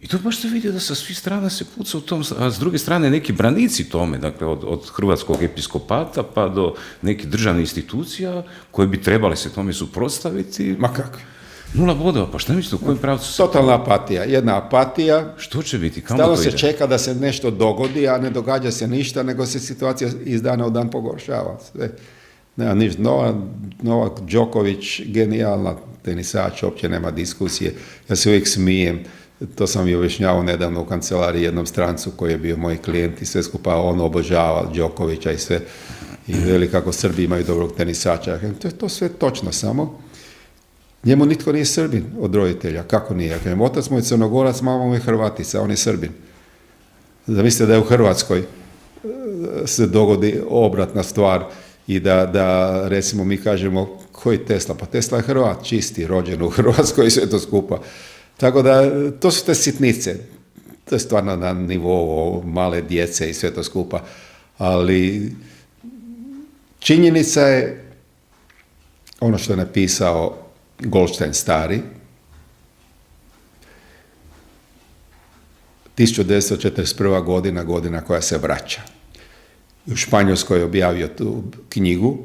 I to baš se vidio da sa svih strana se puca u tom, a s druge strane neki branici tome, dakle od hrvatskog episkopata pa do nekih državnih institucija koje bi trebali se tome suprotstaviti. Ma kako? 0 bodova, pa šta mislite, u kojem pravcu se... Totalna apatija, jedna apatija. Što će biti, kamo to ide? Stalno se čeka da se nešto dogodi, a ne događa se ništa, nego se situacija iz dana u dan pogoršava. nema ništa. Novak Đoković, genijalna tenisač, uopće nema diskusije. Ja se uvijek smijem. To sam i objašnjavao nedavno u kancelariji jednom strancu koji je bio moj klijent i sve skupa, on obožava Đokovića i sve. I veli kako Srbi imaju dobrog tenisača. To je to sve točno, samo njemu nitko nije Srbin od roditelja. Kako nije? Ja kažem, otac mu je Crnogorac, mama mu je Hrvatica, on je Srbin. Zamislite da je u Hrvatskoj se dogodi obratna stvar i da recimo mi kažemo koji Tesla? Pa Tesla je Hrvat, čisti, rođen u Hrvatskoj i sve to skupa. Tako da, to su te sitnice. To je stvarno na nivou male djece i sve to skupa. Ali činjenica je ono što je napisao Goldstein stari, 1941. godina koja se vraća. U Španjolskoj je objavio tu knjigu,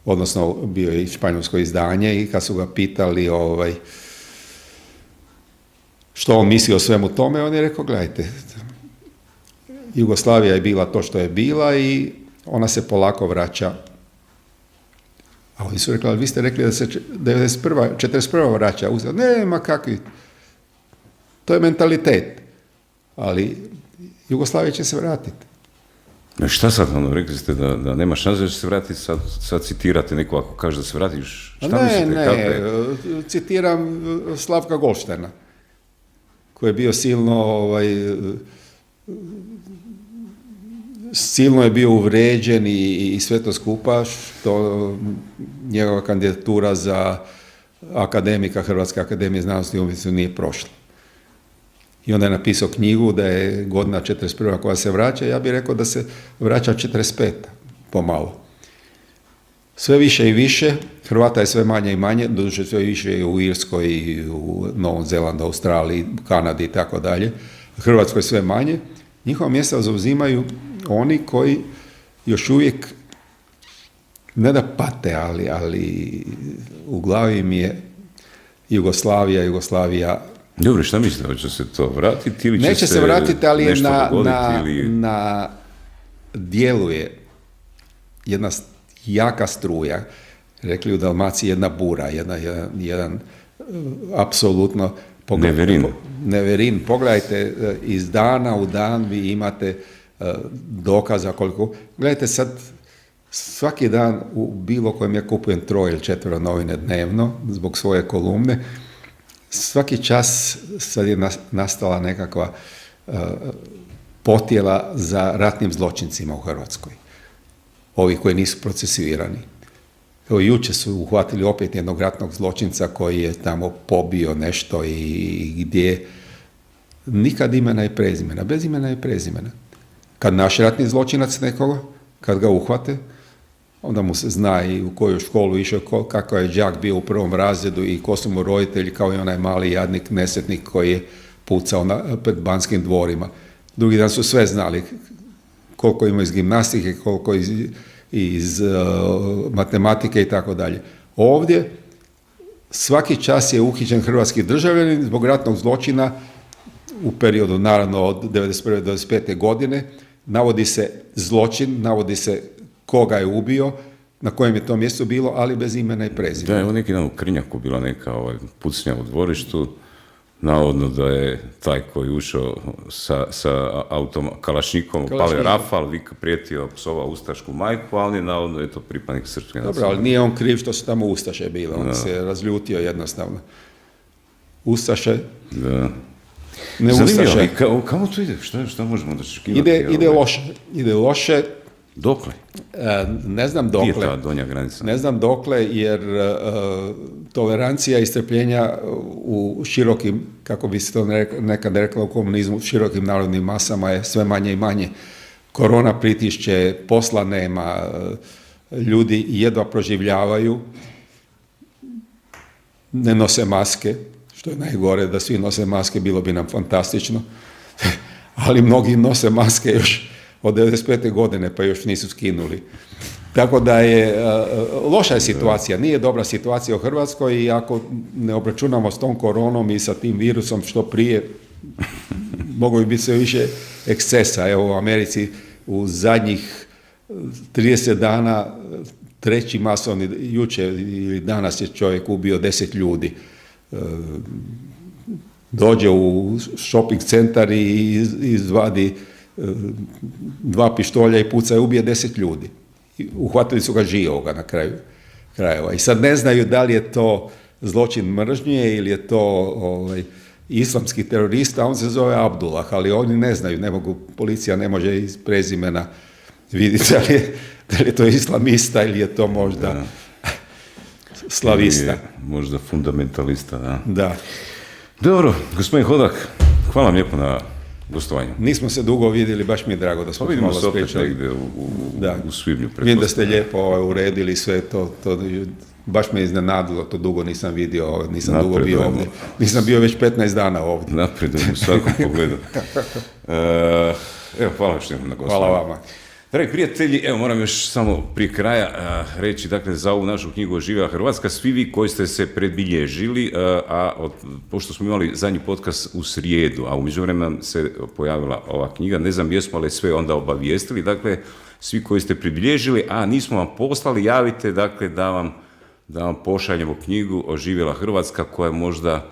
odnosno bio je i španjolsko izdanje i kad su ga pitali što on misli o svemu tome, on je rekao, gledajte, Jugoslavija je bila to što je bila i ona se polako vraća. A oni su rekli, ali vi ste rekli da se 41. vraća. Ne, ma kakvi. To je mentalitet. Ali Jugoslavija će se vratiti. Šta sad, rekli ste da nema šanse da će se vratiti, sad citirate neko ako kaže da se vratiš, šta mislite? Citiram Slavka Goldsteina, koji je bio silno je bio uvređen i sve to skupa, što njegova kandidatura za akademika Hrvatske akademije znanosti i umjetnosti nije prošla. I onda je napisao knjigu da je godina 41. koja se vraća, ja bih rekao da se vraća 45. pomalo. Sve više i više, Hrvata je sve manje i manje, doduše sve više i u Irskoj, i u Novom Zelandu, Australiji, Kanadi i tako dalje. Hrvatskoj sve manje. Njihova mjesta zauzimaju oni koji još uvijek, ne da pate, ali u glavi mi je Jugoslavija. Dobro, šta mislite, hoće se to vratiti ili neće se vratiti, ali nešto dogoditi? Na dijelu je jedna jaka struja, rekli u Dalmaciji jedna bura, jedan apsolutno Neverin. Pogledajte, iz dana u dan vi imate dokaza koliko. Gledajte sad, svaki dan u bilo kojem ja kupujem 3 ili 4 novine dnevno zbog svoje kolumne, svaki čas sad je nastala nekakva potjela za ratnim zločincima u Hrvatskoj. Ovi koji nisu procesuirani. Evo, jučer su uhvatili opet jednog ratnog zločinca koji je tamo pobio nešto i gdje nikad imena i prezimena, bez imena i prezimena. Kad naš ratni zločinac nekoga, kad ga uhvate, onda mu se zna i u koju školu išao, kakav je đak bio u 1. razredu i ko su mu roditelji, kao i onaj mali jadnik, nesretnik koji je pucao pred Banskim dvorima. Drugi dan su sve znali, koliko ima iz gimnastike, koliko iz matematike i tako dalje. Ovdje svaki čas je uhićen hrvatski državljanin zbog ratnog zločina u periodu, naravno, od 1991. do 1995. godine. Navodi se zločin, navodi se koga je ubio, na kojem je to mjestu bilo, ali bez imena i prezimena. Da, evo neki dan u Krnjaku bila neka pucnja u dvorištu, navodno da je taj koji ušao sa autom Kalašnikom, pale rafal, prijetio, psovao ustašku majku, a on je navodno to pripadnik srpske nacionalne. Dobro, ali nije on kriv što su tamo ustaše bile, on se razljutio jednostavno. Ustaše... Da. Ne zanimljivo, ustaše. Kamo to ide? Šta možemo da očekivati? Ide loše. Dokle? Ne znam dokle. Gdje je ta donja granica? Ne znam dokle, jer tolerancija i strpljenja u širokim, kako bi se to nekad reklo u komunizmu, širokim narodnim masama je sve manje i manje. Korona pritišće, posla nema, ljudi jedva proživljavaju, ne nose maske, što je najgore, da svi nose maske, bilo bi nam fantastično, ali mnogi nose maske još od 1995. godine, pa još nisu skinuli. Tako da je, loša je situacija, nije dobra situacija u Hrvatskoj i ako ne obračunamo s tom koronom i sa tim virusom što prije, mogu bi biti sve više ekscesa. Evo u Americi u zadnjih 30 dana treći masovni, jučer ili danas je čovjek ubio 10 ljudi. Dođe u shopping centar i izvadi 2 pištolja i puca i ubije 10 ljudi. Uhvatili su ga živoga na kraju krajeva. I sad ne znaju da li je to zločin mržnje ili je to islamski terorista, on se zove Abdullah, ali oni ne znaju, policija ne može iz prezimena vidjeti da li je to islamista ili je to možda slavista. Možda fundamentalista, da. Da. Dobro, gospodin Hodak, hvala vam lijepo na gostovanju. Nismo se dugo vidjeli, baš mi je drago da smo Vidimo malo se opet spriječali. negdje u svibnju. Vidim da ste lijepo uredili sve to, baš me iznenadilo, to dugo nisam vidio, nisam dugo bio ovdje. Nisam bio već 15 dana ovdje. Napredujemo u svakom pogledu. Evo, hvala što imam na gostovanju. Hvala vama. Dragi prijatelji, evo moram još samo prije kraja reći, dakle, za ovu našu knjigu Oživjela Hrvatska, svi vi koji ste se predbilježili, pošto smo imali zadnji podcast u srijedu, a u međuvremenu se pojavila ova knjiga, ne znam jesmo li sve onda obavijestili, dakle, svi koji ste predbilježili, a nismo vam poslali, javite, dakle, da vam pošaljemo knjigu Oživjela Hrvatska, koja je možda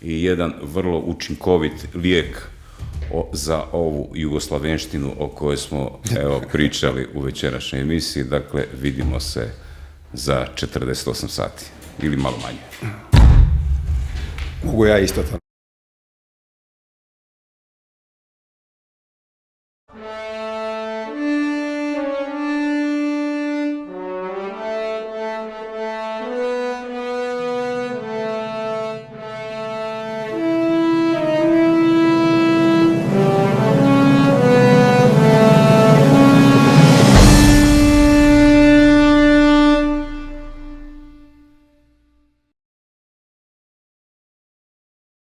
i jedan vrlo učinkovit lijek za ovu jugoslavenštinu o kojoj smo pričali u večerašnjoj emisiji. Dakle, vidimo se za 48 sati ili malo manje. Mogu ja isto to.